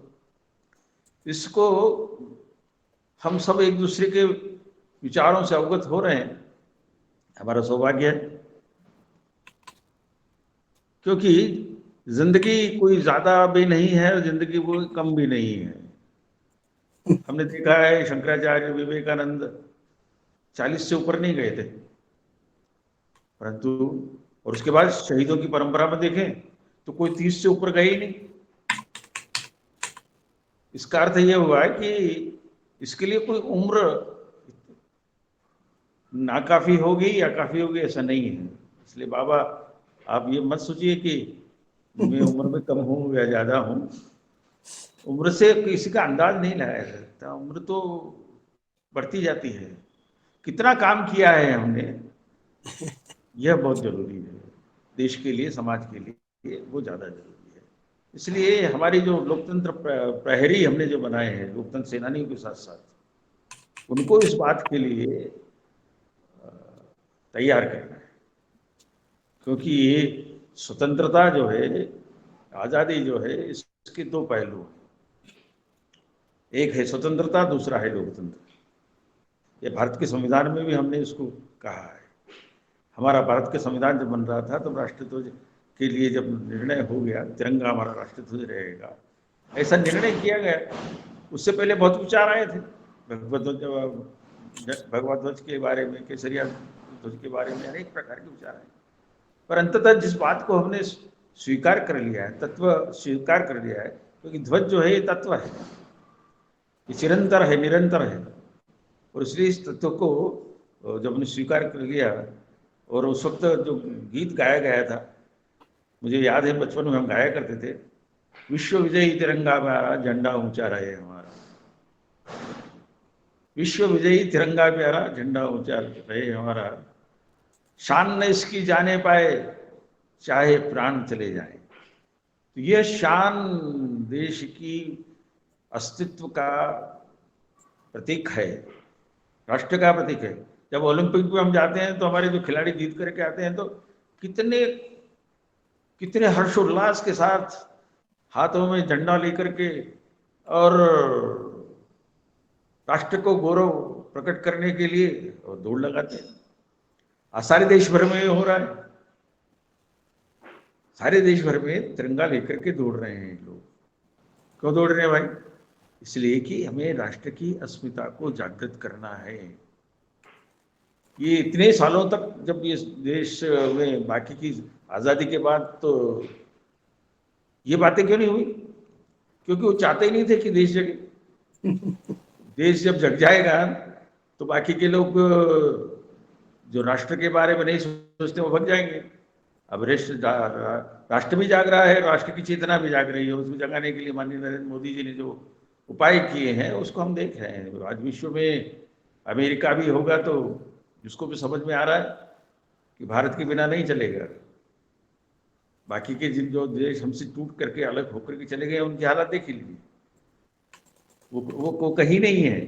इसको हम सब एक दूसरे के विचारों से अवगत हो रहे हैं, हमारा सौभाग्य है। क्योंकि जिंदगी कोई ज्यादा भी नहीं है और जिंदगी कोई कम भी नहीं है। हमने देखा है शंकराचार्य, विवेकानंद 40 से ऊपर नहीं गए थे, परंतु और उसके बाद शहीदों की परंपरा में देखें तो कोई 30 से ऊपर गए ही नहीं। इसका अर्थ यह हुआ है कि इसके लिए कोई उम्र नाकाफी होगी या काफी होगी, ऐसा नहीं है। इसलिए बाबा, आप ये मत सोचिए कि मैं उम्र में कम हूं या ज्यादा हूं। उम्र से किसी का अंदाज नहीं लगाया जा सकता। उम्र तो बढ़ती जाती है। कितना काम किया है हमने, यह बहुत जरूरी है। देश के लिए, समाज के लिए वो ज्यादा जरूरी है। इसलिए हमारी जो लोकतंत्र प्रहरी हमने जो बनाए हैं, लोकतंत्र सेनानियों के साथ साथ, उनको इस बात के लिए तैयार करना है। क्योंकि ये स्वतंत्रता जो है, आजादी जो है, इसके दो पहलू हैं। एक है स्वतंत्रता, दूसरा है लोकतंत्र। ये भारत के संविधान में भी हमने इसको कहा है। हमारा भारत का संविधान जब बन रहा था तो राष्ट्रध्वज के लिए जब निर्णय हो गया, तिरंगा हमारा राष्ट्रध्वज रहेगा, ऐसा निर्णय किया गया। उससे पहले बहुत विचार आए थे, भगवा ध्वज के बारे में, केसरिया ध्वज के बारे में, अनेक प्रकार के विचार आए। पर अंततः जिस बात को हमने स्वीकार कर लिया है, तत्व स्वीकार कर लिया है, क्योंकि ध्वज जो है ये तत्व है, ये चिरंतर है, निरंतर है। और इसलिए इस तत्व को जब हमने स्वीकार कर लिया, और उस वक्त जो गीत गाया गया था, मुझे याद है बचपन में हम गाया करते थे, विश्व विजयी तिरंगा प्यारा झंडा ऊंचा रहे हमारा। विश्व विजयी तिरंगा प्यारा झंडा ऊंचा रहे हमारा, शान न इसकी जाने पाए चाहे प्राण चले जाए। तो यह शान देश की अस्तित्व का प्रतीक है, राष्ट्र का प्रतीक है। जब ओलंपिक में हम जाते हैं तो हमारे जो खिलाड़ी जीत करके आते हैं तो कितने कितने हर्षोल्लास के साथ हाथों में झंडा लेकर के और राष्ट्र को गौरव प्रकट करने के लिए और दौड़ लगाते हैं। आज सारे देश भर में हो रहा है, सारे देश भर में तिरंगा लेकर के दौड़ रहे हैं लोग। क्यों दौड़ रहे हैं भाई? इसलिए कि हमें राष्ट्र की अस्मिता को जागृत करना है। ये इतने सालों तक जब ये देश में बाकी की आजादी के बाद तो ये बातें क्यों नहीं हुई? क्योंकि वो चाहते ही नहीं थे कि देश जगे। देश जब जग जाएगा तो बाकी के लोग जो राष्ट्र के बारे में नहीं सोचते वो भग जाएंगे। अब राष्ट्र भी जाग रहा है, राष्ट्र की चेतना भी जाग रही है। उसको जगाने के लिए माननीय नरेंद्र मोदी जी ने जो उपाय किए हैं उसको हम देख रहे हैं। आज विश्व में अमेरिका भी होगा तो जिसको भी समझ में आ रहा है कि भारत के बिना नहीं चलेगा। बाकी के जिन जो देश हमसे टूट करके अलग होकर के चले गए उनकी हालत देख लीजिए। वो कहीं नहीं है।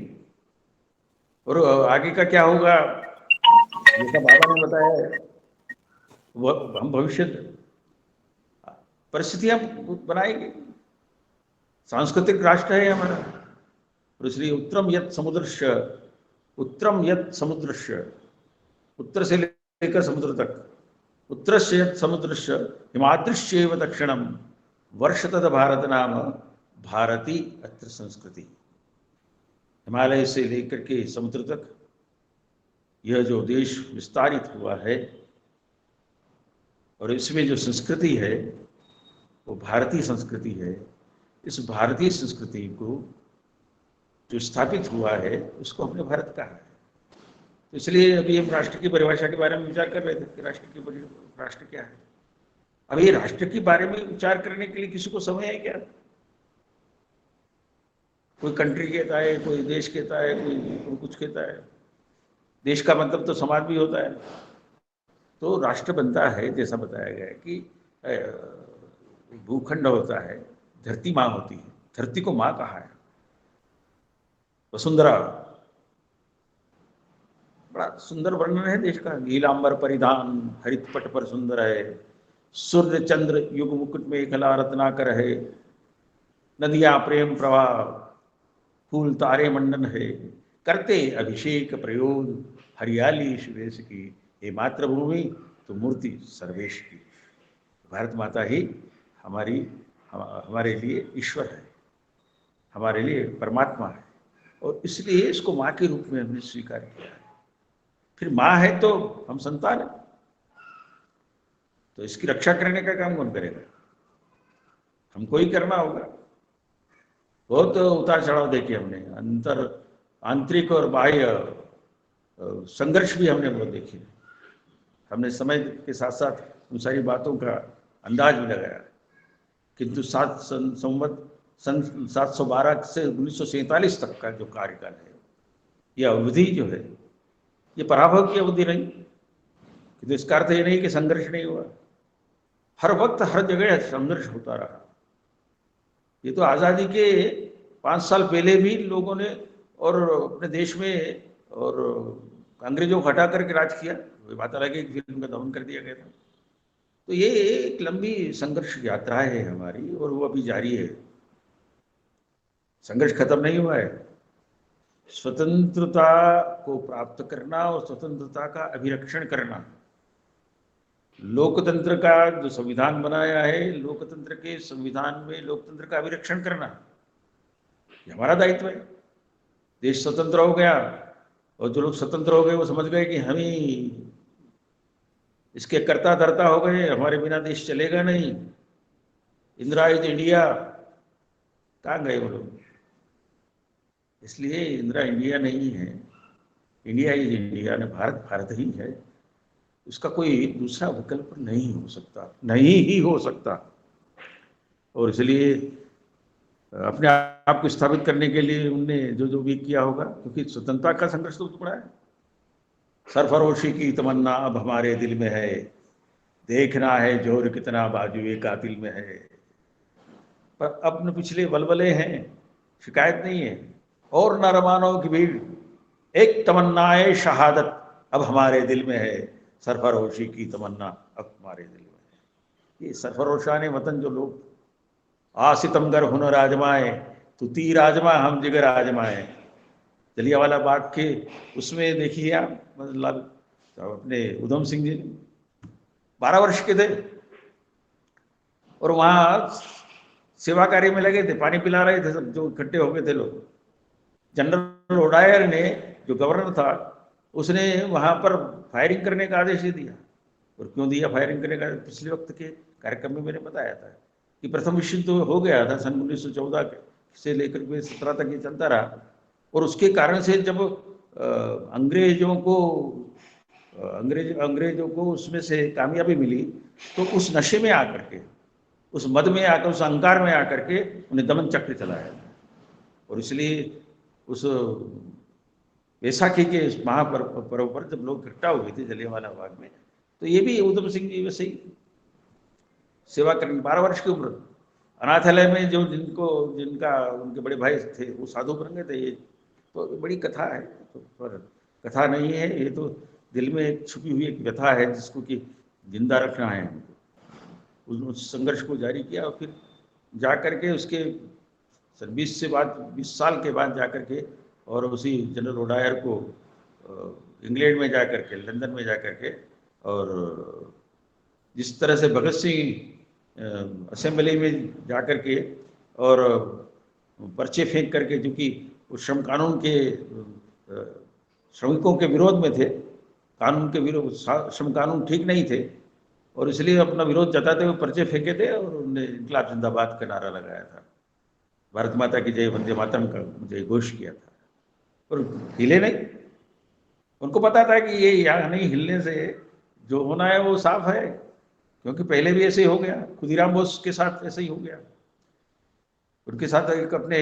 और आगे का क्या होगा, जैसा बाबा ने बताया है, वो हम भविष्य परिस्थितियां बनाएंगे। सांस्कृतिक राष्ट्र है हमारा, और इसलिए उत्तरम यत् समुद्रस्य, उत्तरम यत् समुद्रस्य, उत्तर से लेकर समुद्र तक, उत्तरस्य यत् समुद्रस्य हिमाद्रिश्चैव दक्षिणम वर्षतद भारत नाम भारती अत्र संस्कृति। हिमालय से लेकर के समुद्र तक यह जो देश विस्तारित हुआ है, और इसमें जो संस्कृति है वो भारतीय संस्कृति है। इस भारतीय संस्कृति को जो स्थापित हुआ है उसको हमने भारत कहा है। तो इसलिए अभी हम राष्ट्र की परिभाषा के बारे में विचार कर रहे थे कि राष्ट्र क्या है। अब ये राष्ट्र के बारे में विचार करने के लिए किसी को समय है क्या? कोई कंट्री कहता है, कोई देश कहता है, कोई कुछ कहता है। देश का मतलब तो समाज भी होता है। तो राष्ट्र बनता है, जैसा बताया गया है कि भूखंड होता है, धरती माँ होती है, धरती को माँ कहा है। वसुंधरा, बड़ा सुंदर वर्णन है देश का। नीलांबर परिधान हरित पट पर सुंदर है, सूर्य चंद्र युग मुकुट में कला रत्नाकर है, नदियां प्रेम प्रवाह, फूल तारे मंडन है, करते अभिषेक प्रयोग हरियाली सुरेश की, हे मातृभूमि तो मूर्ति सर्वेश की। भारत माता ही हमारे लिए ईश्वर है, हमारे लिए परमात्मा है, और इसलिए इसको माँ के रूप में हमने स्वीकार किया है। फिर माँ है तो हम संतान है, तो इसकी रक्षा करने का काम कौन करेगा? हमको ही करना होगा। बहुत उतार चढ़ाव देखे हमने, आंतरिक और बाह्य संघर्ष भी हमने बहुत देखे। हमने समय के साथ साथ उन सारी बातों का अंदाज भी लगाया, किंतु 712 से 1947 तक का जो कार्यकाल है, यह अवधि जो है, ये पराभव की अवधि रही। किंतु इसका अर्थ ये नहीं कि संघर्ष नहीं हुआ। हर वक्त हर जगह संघर्ष होता रहा। ये तो आज़ादी के 5 साल पहले भी लोगों ने और अपने देश में और अंग्रेजों को हटा करके राज किया। बात अलग है कि फिर उनका दमन कर दिया गया था। तो ये एक लंबी संघर्ष यात्रा है हमारी, और वो अभी जारी है। संघर्ष खत्म नहीं हुआ है। स्वतंत्रता को प्राप्त करना और स्वतंत्रता का अभिरक्षण करना, लोकतंत्र का जो संविधान बनाया है, लोकतंत्र के संविधान में लोकतंत्र का अभिरक्षण करना, ये हमारा दायित्व है। देश स्वतंत्र हो गया, और जो लोग स्वतंत्र हो गए वो समझ गए कि हम ही इसके कर्ता धर्ता हो गए, हमारे बिना देश चलेगा नहीं। इंदिरा इज इंडिया, कहाँ गए वो लोग? इसलिए इंदिरा इंडिया नहीं है, इंडिया इज इंडिया ने, भारत भारत ही है। उसका कोई दूसरा विकल्प नहीं हो सकता, नहीं ही हो सकता। और इसलिए अपने आप को स्थापित करने के लिए उनने जो जो भी किया होगा, क्योंकि स्वतंत्रता का संघर्ष तो टुकड़ा है। सरफरोशी की तमन्ना अब हमारे दिल में है, देखना है जोर कितना बाजुए कातिल में है। पर अपने पिछले बलबले हैं, शिकायत नहीं है। और नरमानों की भीड़, एक तमन्नाए शहादत अब हमारे दिल में है, सरफरोशी की तमन्ना अब हमारे दिल में है। ये सरफरोशाने वतन जो लोग, आसितमगर हुनर आजमाए तो तीर आजमा हम जिगर आजमाए। जलियांवाला बाग के उसमें देखिए आप, मतलब अपने उधम सिंह जी 12 वर्ष के थे, और वहाँ सेवा कार्य में लगे थे, पानी पिला रहे थे सब जो इकट्ठे हो गए थे लोग। जनरल ओडायर ने, जो गवर्नर था, उसने वहाँ पर फायरिंग करने का आदेश दे दिया। और क्यों दिया फायरिंग करने का? पिछले वक्त के कार्यक्रम में मैंने बताया था कि प्रथम विश्व युद्ध तो हो गया था सन 1914 से लेकर के 17 तक ये चलता रहा। और उसके कारण से जब अंग्रेजों को उसमें से कामयाबी मिली, तो उस नशे में आकर के, उस मद में आकर, उस अहंकार में आकर के उन्हें दमन चक्र चलाया। और इसलिए उस वैसाखी के महापर्व पर जब लोग इकट्ठा हुए थे जलियांवाला बाग में, तो ये भी उधम सिंह जी वैसे ही सेवा करने, 12 वर्ष की उम्र। अनाथालय में जो जिनका उनके बड़े भाई थे वो साधु बन गए थे। ये तो बड़ी कथा है, तो पर कथा नहीं है, ये तो दिल में एक छुपी हुई एक व्यथा है जिसको कि जिंदा रखना है हमको। उस संघर्ष को जारी किया और फिर जा करके उसके 20 साल के बाद जा करके और उसी जनरल ओडायर को इंग्लैंड में जा करके, लंदन में जा करके, और जिस तरह से भगत सिंह असेंबली में जा करके और पर्चे फेंक करके, जो कि उस श्रम कानून के श्रमिकों के विरोध में थे, कानून के विरोध, श्रम कानून ठीक नहीं थे और इसलिए अपना विरोध जताते हुए पर्चे फेंके थे और उन्होंने इनकलाब जिंदाबाद का नारा लगाया था, भारत माता की जय, वंदे मातरम का जय घोष किया था, और हिले नहीं। उनको पता था कि ये यहाँ नहीं हिलने से जो होना है वो साफ है, क्योंकि पहले भी ऐसे ही हो गया, खुदीराम बोस के साथ ऐसे ही हो गया। उनके साथ एक अपने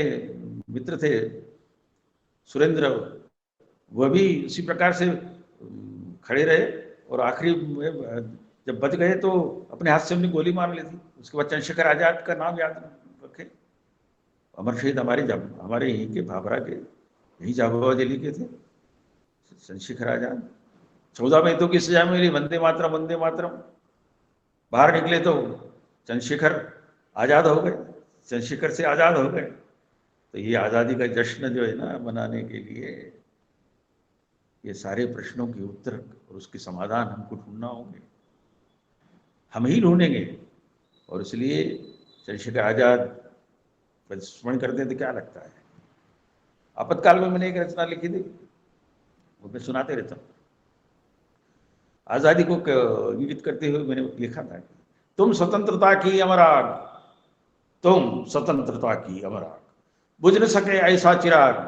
मित्र थे सुरेंद्र, वह भी इसी प्रकार से खड़े रहे और आखिरी में जब बच गए तो अपने हाथ से उन्हें गोली मार ली थी। उसके बाद चंद्रशेखर आजाद का नाम याद रखे, अमर शहीद हमारे यहीं के भाभरा के, यही झाबुआ दिल्ली के थे चंद्रशेखर आजाद। 14 मई की सजा मिली, वंदे मातरम वंदे मातरम। बाहर निकले तो चंद्रशेखर आजाद हो गए, चंद्रशेखर से आजाद हो गए। तो ये आज़ादी का जश्न जो है ना मनाने के लिए ये सारे प्रश्नों के उत्तर और उसके समाधान हमको ढूंढना होंगे, हम ही ढूंढेंगे। और इसलिए चंद्रशेखर आजाद का स्मरण करते हैं तो क्या लगता है। आपातकाल में मैंने एक रचना लिखी थी, वो मैं सुनाते रहता हूँ। आजादी को इंगित करते हुए मैंने लिखा था, तुम स्वतंत्रता की अमर आग, तुम स्वतंत्रता की अमर आग, बुझ न सके ऐसा चिराग,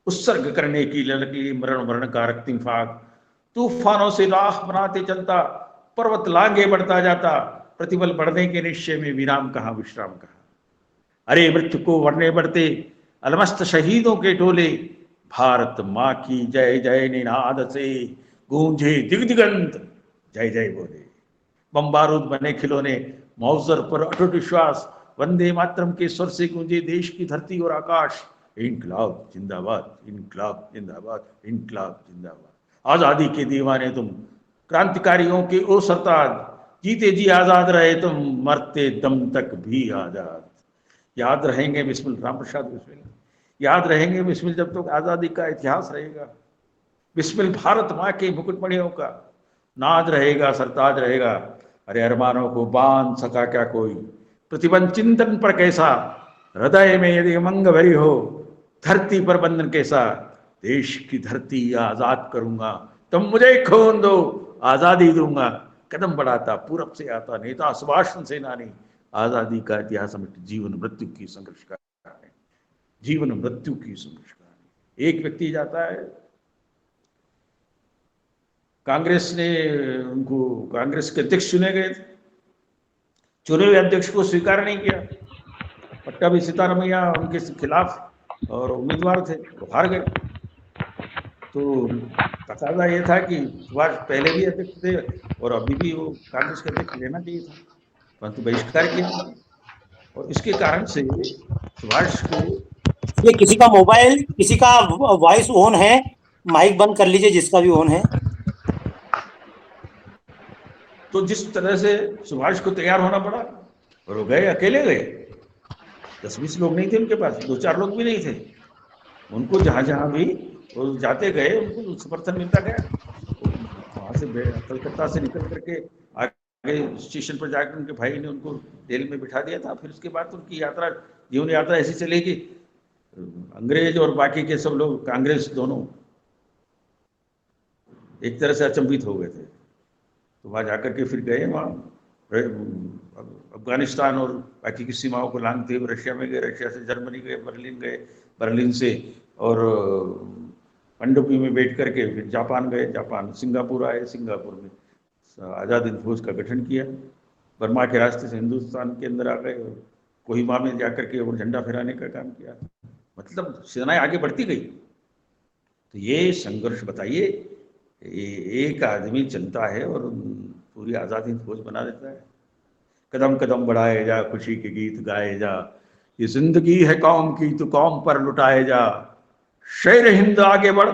उत्सर्ग करने की ललकी मरण मरण का रक्तिम फाग। तूफानों से राह बनाते चलता, पर्वत लांगे बढ़ता जाता, प्रतिबल बढ़ने के निश्चय में विराम कहाँ विश्राम कहाँ। अरे मृत्यु को वरने बढ़ते अलमस्त शहीदों के टोले, भारत माँ की जय जय निनाद से गूंजे दिग्दिगंत जय जय बोले। बम बारूद बने खिलौने, मौजर पर अटूट विश्वास, वंदे मातरम के स्वर से गूंजे देश की धरती और आकाश। इनकलाब जिंदाबाद, इनकलाब जिंदाबाद, इनकलाब जिंदाबाद। आजादी के दीवाने तुम, क्रांतिकारियों के ओ सरताज, जीते जी आजाद रहे तुम, मरते दम तक भी आजाद। याद रहेंगे बिस्मिल, राम प्रसाद बिस्मिल, याद रहेंगे बिस्मिल जब तक आजादी का इतिहास रहेगा। बिस्मिल भारत माँ के मुकुटमणियों का नाज रहेगा, सरताज रहेगा। अरे अरमानों को बांध सका क्या कोई, प्रतिबंध चिंतन पर कैसा, हृदय में यदि उमंग भरी हो, धरती पर बंधन कैसा। देश की धरती आजाद करूंगा, तुम मुझे खून दो आजादी दूंगा। कदम बढ़ाता पूरब से आता नेता सुभाष सेनानी, आजादी का इतिहास हमें जीवन मृत्यु की संघर्ष का है, जीवन मृत्यु की संघर्ष का है। एक व्यक्ति जाता है, कांग्रेस ने उनको कांग्रेस के अध्यक्ष चुने गए थे, चुने हुए अध्यक्ष को स्वीकार नहीं किया। पट्टाभी सीतारमैया उनके खिलाफ और उम्मीदवार थे, वो हार गए। तो तकाजा ये था कि सुभाष पहले भी अध्यक्ष थे और अभी भी वो कांग्रेस के अध्यक्ष लेना चाहिए था, परंतु बहिष्कार किया। और इसके कारण से सुभाष को, ये किसी का मोबाइल, किसी का वॉइस ऑन है, माइक बंद कर लीजिए जिसका भी ऑन है। तो जिस तरह से सुभाष को तैयार होना पड़ा, और वो गए, अकेले गए, 10-20 लोग नहीं थे उनके पास, 2-4 लोग भी नहीं थे। उनको जहां जहां भी वो जाते गए उनको समर्थन मिलता गया। वहां से कलकत्ता से निकल करके आगे स्टेशन पर जाकर उनके भाई ने उनको जेल में बिठा दिया था। फिर उसके बाद उनकी यात्रा, जीवन यात्रा ऐसी चली कि अंग्रेज और बाकी के सब लोग, कांग्रेस दोनों एक तरह से अचंभित हो गए थे। तो वहाँ जाकर के फिर गए, वहाँ अफगानिस्तान और बाकी की सीमाओं को लांघते हुए रशिया में गए, रशिया से जर्मनी गए, बर्लिन गए, बर्लिन से और पनडुब्बी में बैठ करके फिर जापान गए, जापान सिंगापुर आए, सिंगापुर में आज़ाद हिंद फौज का गठन किया। बर्मा के रास्ते से हिंदुस्तान के अंदर आ गए और कोहिमा में जाकर के वो झंडा फहराने का काम किया। मतलब सेनाएं आगे बढ़ती गई। तो ये संघर्ष बताइए, एक आदमी चलता है और पूरी आज़ाद हिंद फौज बना देता है। कदम कदम बढ़ाए जा, खुशी के गीत गाए जा, ये जिंदगी है कौम की तो कौम पर लुटाए जा, शेर हिंद आगे बढ़,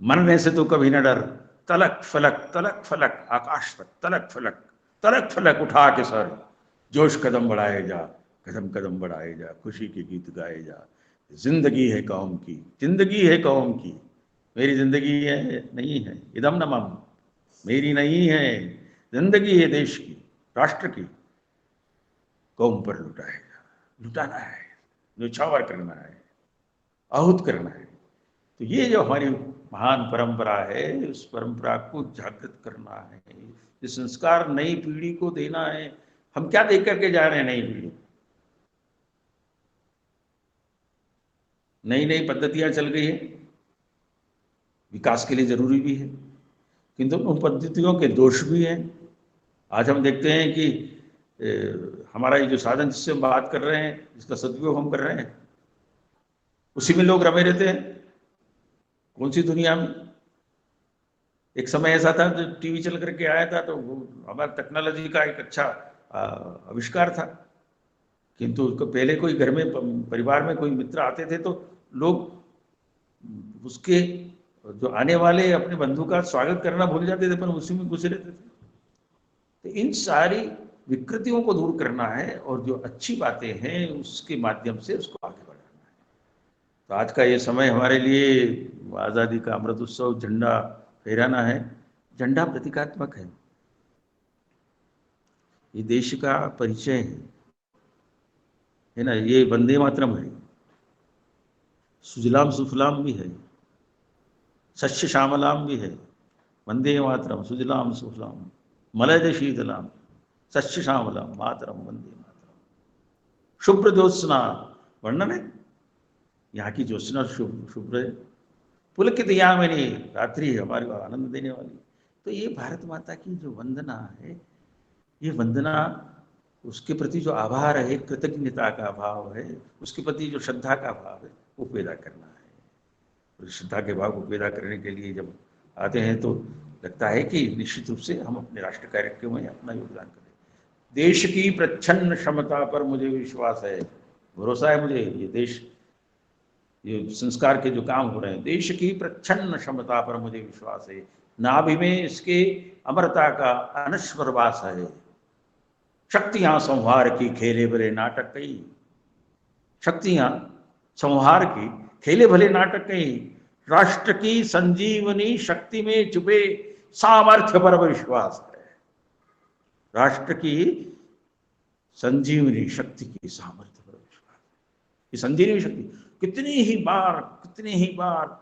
मरने से तो कभी न डर, तलक फलक आकाश तक, तलक फलक उठा के सर, जोश कदम बढ़ाए जा, कदम कदम बढ़ाए जा, खुशी के गीत गाए जा, जिंदगी है कौम की, जिंदगी है कौम की, मेरी जिंदगी है नहीं है इदम न मम, मेरी नहीं है जिंदगी है देश की, राष्ट्र की, कौम पर लुटाएगा, लुटाना है, न्यौछावर करना है, आहूत करना है। तो ये जो हमारी महान परंपरा है, उस परंपरा को जागृत करना है, ये संस्कार नई पीढ़ी को देना है। हम क्या देख करके जा रहे हैं नई पीढ़ी? नई नई पद्धतियां चल गई है, विकास के लिए जरूरी भी है, किंतु उन पद्धतियों के दोष भी हैं। आज हम देखते हैं कि हमारा ये जो साधन जिससे हम बात कर रहे हैं, जिसका सदुपयोग हम कर रहे हैं, उसी में लोग रमे रहते हैं। कौन सी दुनिया में? एक समय ऐसा था जब टीवी चल करके आया था तो हमारा टेक्नोलॉजी का एक अच्छा आविष्कार था, किंतु उसको पहले कोई घर में परिवार में कोई मित्र आते थे तो लोग उसके जो आने वाले अपने बंधु का स्वागत करना भूल जाते थे, पर उसी में घुसे रहते थे। तो इन सारी विकृतियों को दूर करना है और जो अच्छी बातें हैं उसके माध्यम से उसको आगे बढ़ाना है। तो आज का ये समय हमारे लिए आज़ादी का अमृत उत्सव, झंडा फहराना है। झंडा प्रतीकात्मक है, ये देश का परिचय है ना। ये वंदे मातरम है, सुजलाम सुफलाम भी है, शस्य श्यामलाम भी है। वंदे मातरम सुजलाम सुफलाम मलयज शीतलाम शस्य श्यामलाम मातरम वंदे मातरम। शुभ्र ज्योत्सना वर्णन है, यहाँ की ज्योत्सना शुभ्र है, पुलकित यामिनी रात्रि है हमारे को आनंद देने वाली। तो ये भारत माता की जो वंदना है, ये वंदना उसके प्रति जो आभार है, कृतज्ञता का भाव है, उसके प्रति जो श्रद्धा का भाव है वो पैदा करना है। और श्रद्धा के भाव को पैदा करने के लिए जब आते हैं तो लगता है कि निश्चित रूप से हम अपने राष्ट्र कार्यक्रम में अपना योगदान करें। देश की प्रच्छन्न क्षमता पर मुझे विश्वास है, भरोसा है मुझे। ये देश, ये संस्कार के जो काम हो रहे हैं, देश की प्रच्छन्न क्षमता पर मुझे विश्वास है, नाभि में इसके अमरता का अनश्वर वास है। शक्तियां संहार की खेले भले नाटक कई, शक्तियां संहार की खेले भले नाटक कई, राष्ट्र की संजीवनी शक्ति में छुपे सामर्थ्य पर विश्वास है। राष्ट्र की संजीवनी शक्ति की सामर्थ्य पर विश्वास है। ये संजीवनी शक्ति कितने ही बार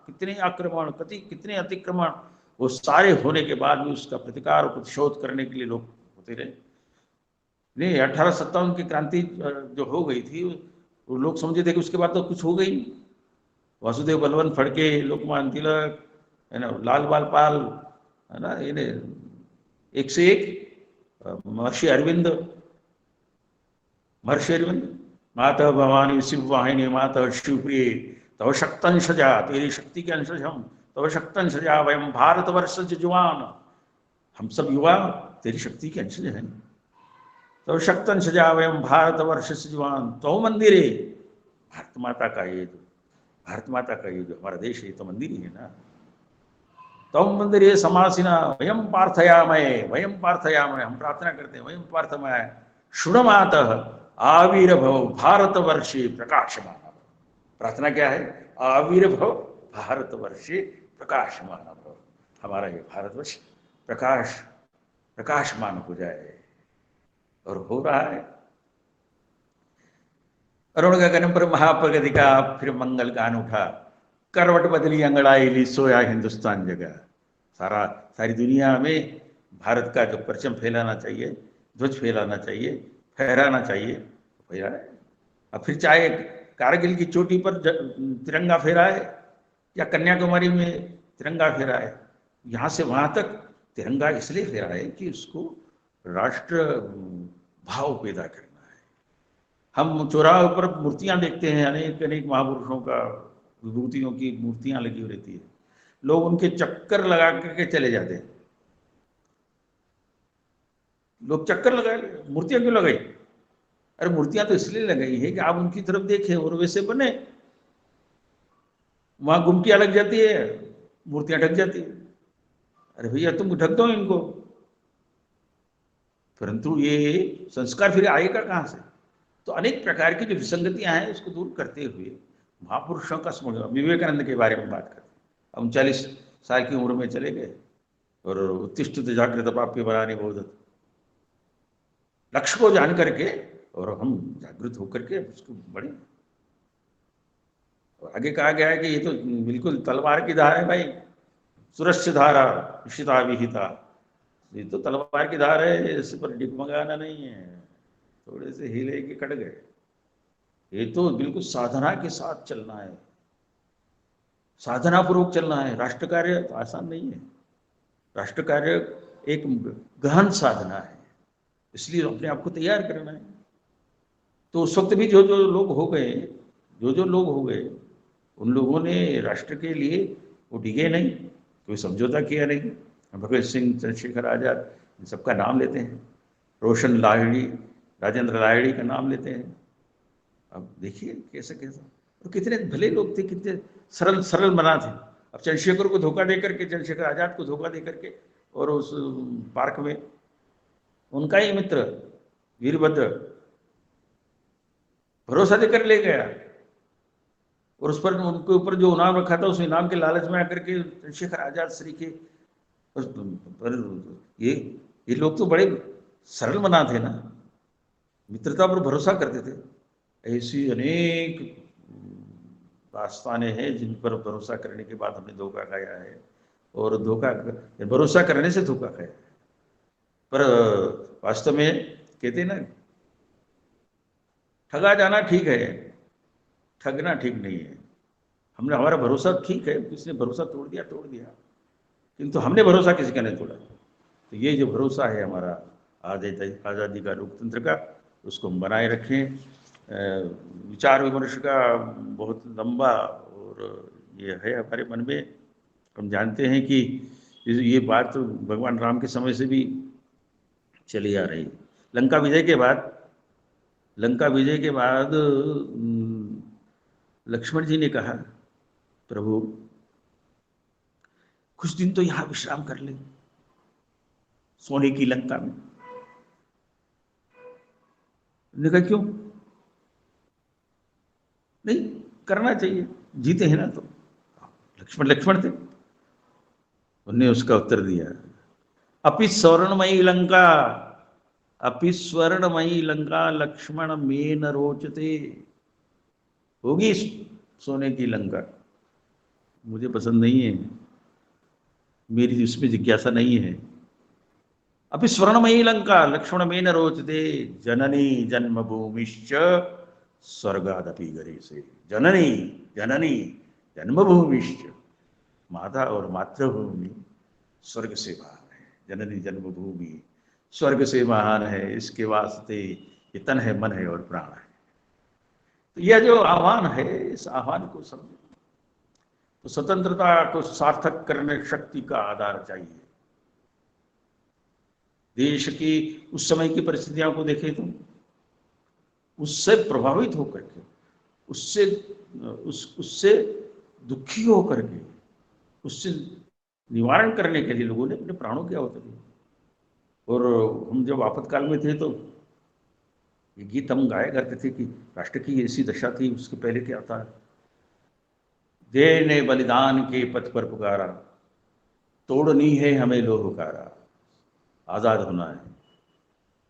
कितने आक्रमण, कितने अतिक्रमण, वो सारे होने के बाद भी उसका प्रतिकार और प्रतिशोध करने के लिए लोग होते रहे। नहीं, 1857 की क्रांति जो हो गई थी, वो लोग समझे थे कि उसके बाद तो कुछ हो गई। वासुदेव बलवंत फड़के, लोकमान्य तिलक, है ना, लाल बाल पाल, है ना, इन्हें एक से एक महर्षि अरविंद, माता भवानी शिव वाहिनी माता शिवप्रिय तव शक्तंश जा, तेरी शक्ति के अंश हम, तव शक्तंश जा वयम भारतवर्ष जुवान, हम सब युवा तेरी शक्ति के अंश हैं। तव शक्तंश जा वयम भारतवर्ष जुवान तो मंदिर है। भारत माता का ये जो हमारा देश है, तो मंदिर ही है ना। तव मंदिर समासीना वयम पार्थयामय, हम प्रार्थना करते हैं, वयम पार्थमय शुणमातः आविर्भव भारतवर्षे प्रकाशमान। प्रार्थना क्या है? आविर्भव भारतवर्षे प्रकाशमान भव, हमारा ये भारतवर्ष प्रकाशमान हो जाए। और हो रहा है। अरुण गगन पर महाप्रगति का फिर मंगल गान उठा, करवट बदली अंगड़ाई ली सोया हिंदुस्तान जगा। सारी दुनिया में भारत का जो परचम फैलाना चाहिए, ध्वज फैलाना चाहिए, फहराना चाहिए, फहराए। अब फिर चाहे कारगिल की चोटी पर तिरंगा फहराए या कन्याकुमारी में तिरंगा फहराए, यहाँ से वहाँ तक तिरंगा इसलिए फहराए कि उसको राष्ट्र भाव पैदा करना है। हम चौराहों पर मूर्तियां देखते हैं, अनेक महापुरुषों का विभूतियों की मूर्तियां लगी रहती है, लोग उनके चक्कर लगा करके चले जाते हैं। लोग चक्कर लगा रहे, मूर्तियां क्यों लगाई? अरे मूर्तियां तो इसलिए लगाई है कि आप उनकी तरफ देखें और वैसे बने। वहां गुमटियां लग जाती है, मूर्तियां ढक जाती है। अरे भैया तुम ढक दो इनको। परंतु ये संस्कार फिर आएगा कहां से? तो अनेक प्रकार की जो विसंगतियां हैं उसको दूर करते हुए महापुरुषों का स्मरण। विवेकानंद के बारे में बात करते हैं। हम 40 साल की उम्र में चले गए और उत्तिष्ठ जागृत पाप्य बनाने बोध, लक्ष्य को जान करके और हम जागृत होकर के उसको बढ़े। और आगे कहा गया है कि ये तो बिल्कुल तलवार की धार है भाई, सुरस्य धारा निशिता विहिता। ये तो तलवार की धार है, इस पर डिगमगाना नहीं है, थोड़े से हिले के कट गए। ये तो बिल्कुल साधना के साथ चलना है, साधना पूर्वक चलना है। राष्ट्र कार्य तो आसान नहीं है, राष्ट्र कार्य एक गहन साधना है, इसलिए अपने आप को तैयार करना है। तो उस वक्त भी जो जो लोग हो गए उन लोगों ने राष्ट्र के लिए वो डिगे नहीं, कोई समझौता किया नहीं। भगत सिंह, चंद्रशेखर आजाद, इन सबका नाम लेते हैं, रोशन लाहिड़ी, राजेंद्र लाहिड़ी का नाम लेते हैं। अब देखिए कैसे और कितने भले लोग थे, कितने सरल मना थे। अब चंद्रशेखर को धोखा दे करके, चंद्रशेखर आजाद को धोखा दे करके और उस पार्क में उनका ही मित्र वीरभद्र भरोसा देकर ले गया और उस पर उनके ऊपर जो इनाम रखा था उस इनाम के लालच में आकर के चंद्रशेखर आजाद श्री के पर ये लोग तो बड़े सरल मना थे ना, मित्रता पर भरोसा करते थे। ऐसी अनेक दास्तानें हैं जिन पर भरोसा करने के बाद हमने धोखा खाया है, और भरोसा करने से धोखा खाया। पर वास्तव में कहते ना, ठगा जाना ठीक है, ठगना ठीक नहीं है। हमारा भरोसा ठीक है, किसी ने भरोसा तोड़ दिया, किंतु हमने भरोसा किसी का नहीं तोड़ा। तो ये जो भरोसा है हमारा आज़ादी का, लोकतंत्र का, उसको हम बनाए रखें। विचार विमर्श का बहुत लंबा और ये है हमारे मन में। हम जानते हैं कि ये बात तो भगवान राम के समय से भी चली आ रही। लंका विजय के बाद लक्ष्मण जी ने कहा, प्रभु कुछ दिन तो यहां विश्राम कर ले, सोने की लंका में। उन्होंने कहा क्यों? नहीं, करना चाहिए, जीते हैं ना। तो लक्ष्मण थे। उन्होंने उसका उत्तर दिया, अपि स्वर्णमयी लंका लक्ष्मण में न रोचते। होगी सोने की लंका, मुझे पसंद नहीं है, मेरी उसमें जिज्ञासा नहीं है। अपि स्वर्णमयी लंका लक्ष्मण में न रोचते, जननी जन्मभूमिश्च स्वर्गादपि गरीयसे। जननी जन्मभूमिश्च, माता और मातृभूमि स्वर्ग से महान है। जननी जन्मभूमि स्वर्ग से महान है, इसके वास्ते ये तन है, मन है और प्राण है। तो यह जो आह्वान है, इस आह्वान को समझो। तो स्वतंत्रता को सार्थक करने शक्ति का आधार चाहिए। देश की उस समय की परिस्थितियों को देखें तो उससे प्रभावित होकर के, उससे दुखी होकर के, उससे निवारण करने के लिए लोगों ने अपने प्राणों की आहुति दी। और हम जब आपातकाल में थे तो ये गीत हम गाया करते थे कि राष्ट्र की ऐसी दशा थी। उसके पहले क्या था, देने बलिदान के पथ पर पुकारा, तोड़नी है हमें लोहकारा, आजाद होना है।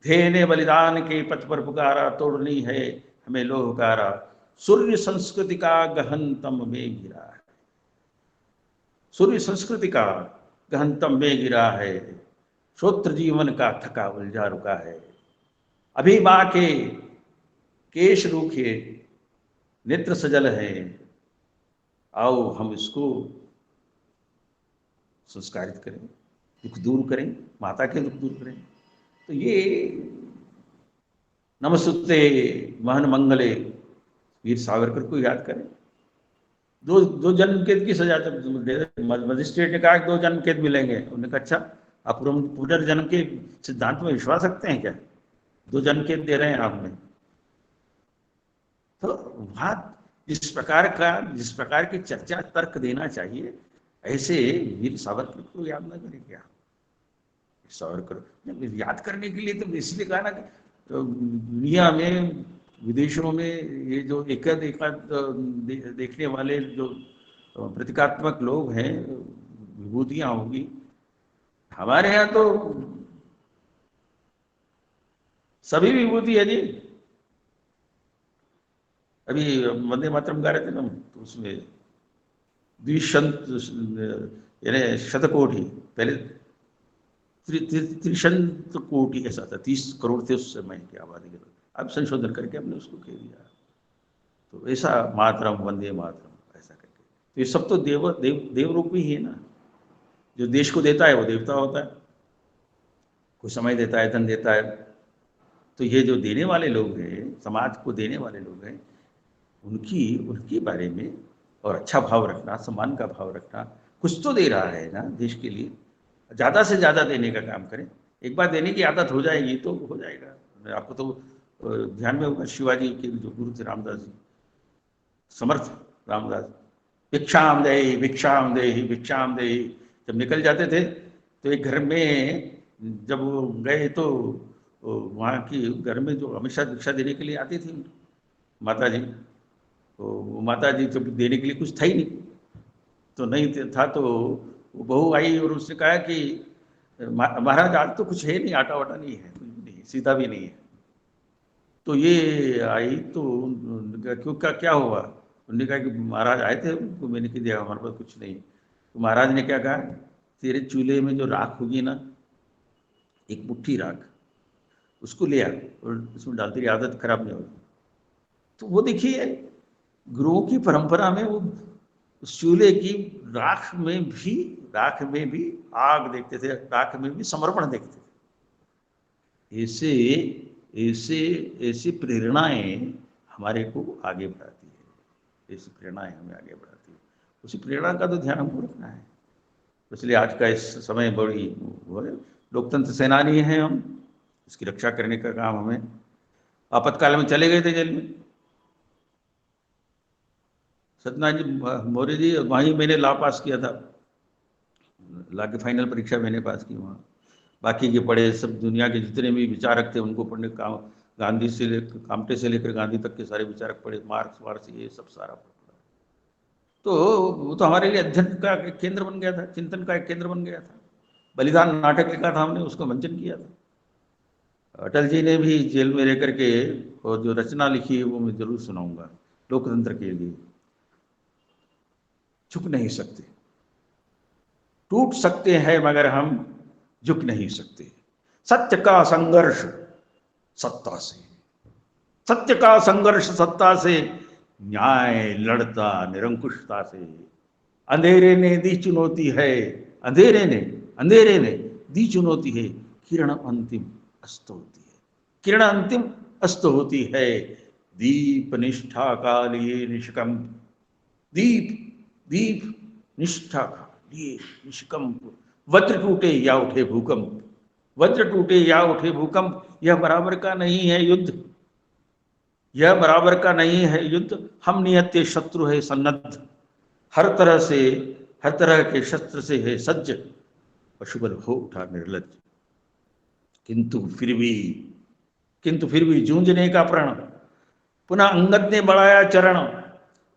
देने बलिदान के पथ पर पुकारा, तोड़नी है हमें लोहकारा, सूर्य संस्कृति का गहनतम में गिरा है। सूर्य संस्कृति का गहनतम में गिरा है, श्रोत्र जीवन का थका उलझा रुका है। अभी माँ के केश रूखे नेत्र सजल है, आओ हम इसको संस्कारित करें, दुख दूर करें, माता के दुख दूर करें। तो ये नमस्तुते महन मंगले वीर सावरकर को याद करें। दो जन्म कैद की सजा, मजिस्ट्रेट ने कहा कि 2 जन्म कैद मिलेंगे। उन्होंने कहा अच्छा, आप पुनर्जन्म के सिद्धांत में विश्वास रखते हैं क्या? 2 जन्म के दे रहे हैं आप में। तो वहां जिस प्रकार की चर्चा तर्क देना चाहिए, ऐसे वीर सावरकर को याद ना करें क्या? सावरकर याद करने के लिए तो इसलिए कहा ना कि तो दुनिया में, विदेशों में ये जो एकाध देखने वाले जो प्रतीकात्मक लोग हैं, विभूतियां होगी, हमारे यहाँ तो सभी विभूति है जी। अभी वंदे मातरम गा रहे थे ना, तो उसमें यानी शतकोटि, पहले त्रिशंत कोटि ऐसा था, 30 करोड़ थे उस समय की आबादी के। अब संशोधन करके हमने उसको कह दिया, तो ऐसा मातरम, वंदे मातरम ऐसा करके। तो ये सब तो देव रूप ही है ना। जो देश को देता है वो देवता होता है, कोई समय देता है, धन देता है। तो ये जो देने वाले लोग हैं, समाज को देने वाले लोग हैं, उनके बारे में और अच्छा भाव रखना, सम्मान का भाव रखना। कुछ तो दे रहा है ना देश के लिए, ज़्यादा से ज़्यादा देने का काम करें। एक बार देने की आदत हो जाएगी तो हो जाएगा। आपको तो ध्यान में होगा, शिवाजी के जो गुरु थे रामदास जी, समर्थ रामदास, भिक्षाम देहि भिक्षाम देहि भिक्षाम देहि, जब निकल जाते थे तो एक घर में जब वो गए तो वहाँ की घर में जो हमेशा भिक्षा देने के लिए आती थी माता जी, तो माता जी तो देने के लिए कुछ था ही नहीं, तो नहीं था, तो वो बहू आई और उसने कहा कि महाराज आज तो कुछ है नहीं, आटा वाटा नहीं है, कुछ भी नहीं, सीधा भी नहीं है। तो ये आई तो क्यों, क्या हुआ? उन्होंने कहा कि महाराज आए थे, उनको मैंने कह दिया हमारे पास कुछ नहीं। तो महाराज ने क्या कहा, तेरे चूल्हे में जो राख होगी ना, एक मुट्ठी राख, उसको ले आ और उसमें डाल, तेरी आदत खराब नहीं होगी। तो वो देखिए गुरुओं की परंपरा में वो उस चूल्हे की राख में भी आग देखते थे, राख में भी समर्पण देखते थे। ऐसे प्रेरणाएं हमारे को आगे बढ़ाती है, ऐसी प्रेरणाएं हमें आगे बढ़ाती है। उसी प्रेरणा का तो ध्यान हमको रखना है। इसलिए आज का इस समय बड़ी वो है, लोकतंत्र सेनानी हैं हम, इसकी रक्षा करने का काम हमें। आपातकाल में चले गए थे जेल में सत्यनारायण जी मौर्य जी, वहीं मैंने लॉ पास किया था, लॉ की फाइनल परीक्षा मैंने पास की वहाँ। बाकी के पढ़े सब दुनिया के जितने भी विचारक थे उनको पढ़ने का, गांधी से लेकर, कामटे से लेकर गांधी तक के सारे विचारक पढ़े, मार्क्स वार्क्स ये सब सारा पढ़ा। तो वो तो हमारे लिए अध्ययन का एक केंद्र बन गया था, चिंतन का एक केंद्र बन गया था। बलिदान नाटक लिखा था हमने, उसको मंचन किया था। अटल जी ने भी जेल में रह करके और जो रचना लिखी है वो मैं जरूर सुनाऊंगा लोकतंत्र के लिए। झुक नहीं सकते, टूट सकते हैं मगर हम झुक नहीं सकते। सत्य का संघर्ष सत्ता से, सत्य का संघर्ष सत्ता से, न्याय लड़ता निरंकुशता से। अंधेरे ने दी चुनौती है, अंधेरे ने दी चुनौती है, किरण अंतिम अस्त होती है, किरण अंतिम अस्त होती है। दीप निष्ठा का लिए निष्कंप, दीप निष्ठा का लिए निष्कंप। वज्र टूटे या उठे भूकंप, वज्र टूटे या उठे भूकंप। यह बराबर का नहीं है युद्ध, यह बराबर का नहीं है युद्ध। हम नियत शत्रु है सन्नद्ध, हर तरह के शस्त्र से है सज्ज। पशुबल हो उठा निर्लज, किंतु फिर भी जूझने का प्रण। पुनः अंगद ने बढ़ाया चरण,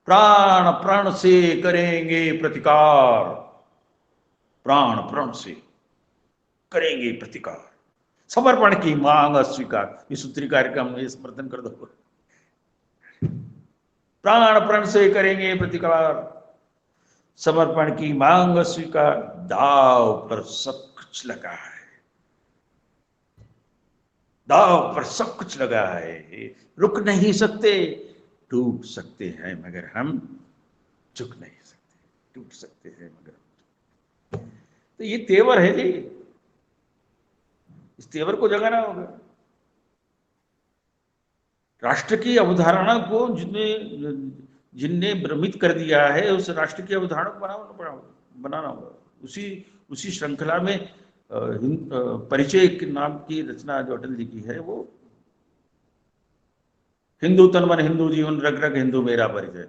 प्राण से करेंगे प्रतिकार, प्राण से करेंगे प्रतिकार। समर्पण की मांग अस्वीकार, इस सूत्री कार्यक्रम में समर्थन कर दो। प्राण से करेंगे प्रतिकार, समर्पण की मांग अस्वीकार। दाव पर सब कुछ लगा है, दाव पर सब कुछ लगा है। रुक नहीं सकते, टूट सकते हैं मगर हम झुक नहीं सकते, टूट सकते हैं मगर। तो ये तेवर है जी, इस तेवर को जगाना होगा। राष्ट्र की अवधारणा को जिनने भ्रमित कर दिया है, उस राष्ट्र की अवधारणा को बनाना होगा। उसी श्रृंखला में परिचय के नाम की रचना जो अटल जी की है, वो हिंदू तन मन हिंदू जीवन रग रग हिंदू मेरा परिचय।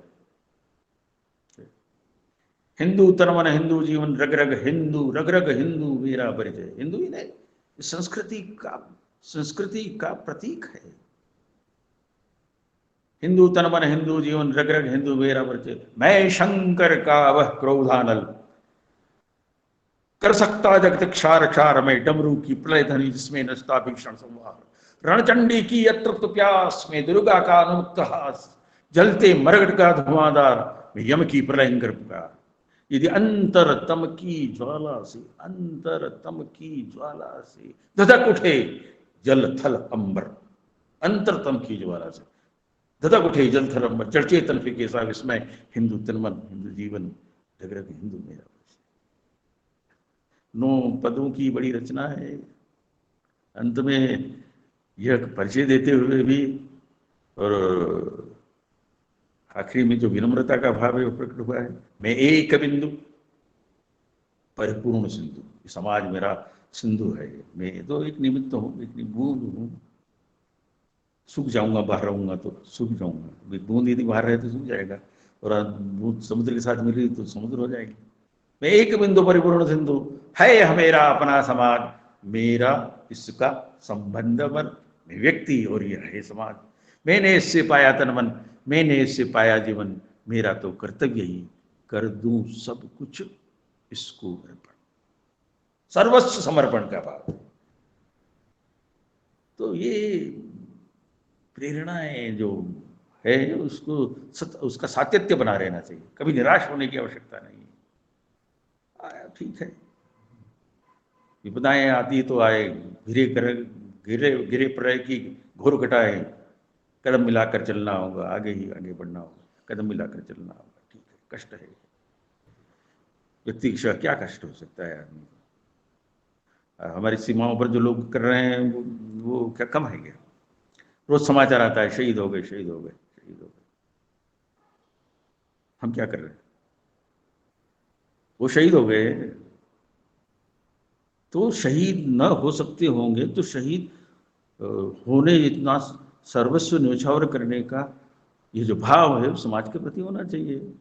हिंदू तन मन हिंदू जीवन रग रग हिंदू मेरा परिचय। हिंदू ही नहीं, संस्कृति का प्रतीक है। हिंदू तन मन हिंदू जीवन रग रग हिंदू मेरा परिचय। मैं शंकर का वह क्रोधानल, कर सकता जगत क्षार क्षार, में डमरू की प्रलय ध्वनि जिसमें नचता भीषण संहार। रणचंडी की अतृप्त प्यास में दुर्गा का अनुमुक्त हास, जलते मरगट का धुआंधार में यम की प्रलयंकर पुकार। यदि अंतरतम की ज्वाला से, अंतरतम की ज्वाला से धधक उठे जल थल अंबर, अंतरतम की ज्वाला से धधक उठे जल थल अंबर, चर्चेतन फिके सा विस्मय, हिंदू तनमन हिंदू जीवन जगरग हिंदू मेरा। 9 पदों की बड़ी रचना है। अंत में यह परिचय देते हुए भी और आखिरी में जो विनम्रता का भाव है वो प्रकट हुआ है। मैं एक बिंदु परिपूर्ण सिंधु, समाज मेरा सिंधु है। मैं तो एक निमित्त हूँ, एक बूंद हूँ। सूख जाऊंगा बाहर रहूंगा तो सूख जाऊंगा। बूंद यदि बाहर रहे तो सूख जाएगा, और बूंद समुद्र के साथ मिली तो समुद्र हो जाएगी। मैं एक बिंदु परिपूर्ण सिंधु, है हमेरा अपना समाज, मेरा इसका संबंध मन, मैं व्यक्ति और यह है समाज। मैंने इससे पाया तन मन, मैंने इससे पाया जीवन, मेरा तो कर्तव्य ही कर दूं सब कुछ इसको अर्पण। सर्वस्व समर्पण का भाव। तो ये प्रेरणाएं जो है उसका सातत्य बना रहना चाहिए, कभी निराश होने की आवश्यकता नहीं है। ठीक है, विपदाएं आती तो आए, गिरे प्रलय की घोर घटाए, कदम मिलाकर चलना होगा, आगे ही आगे बढ़ना होगा, कदम मिलाकर चलना होगा। ठीक है, कष्ट है, व्यक्ति का क्या कष्ट हो सकता है आदमी को। हमारी सीमाओं पर जो लोग कर रहे हैं वो क्या कम है क्या? रोज समाचार आता है शहीद हो गए, शहीद हो गए, शहीद हो गए। हम क्या कर रहे हैं? वो शहीद हो गए तो शहीद न हो सकते होंगे तो शहीद होने इतना सर्वस्व न्यौछावर करने का ये जो भाव है वो समाज के प्रति होना चाहिए।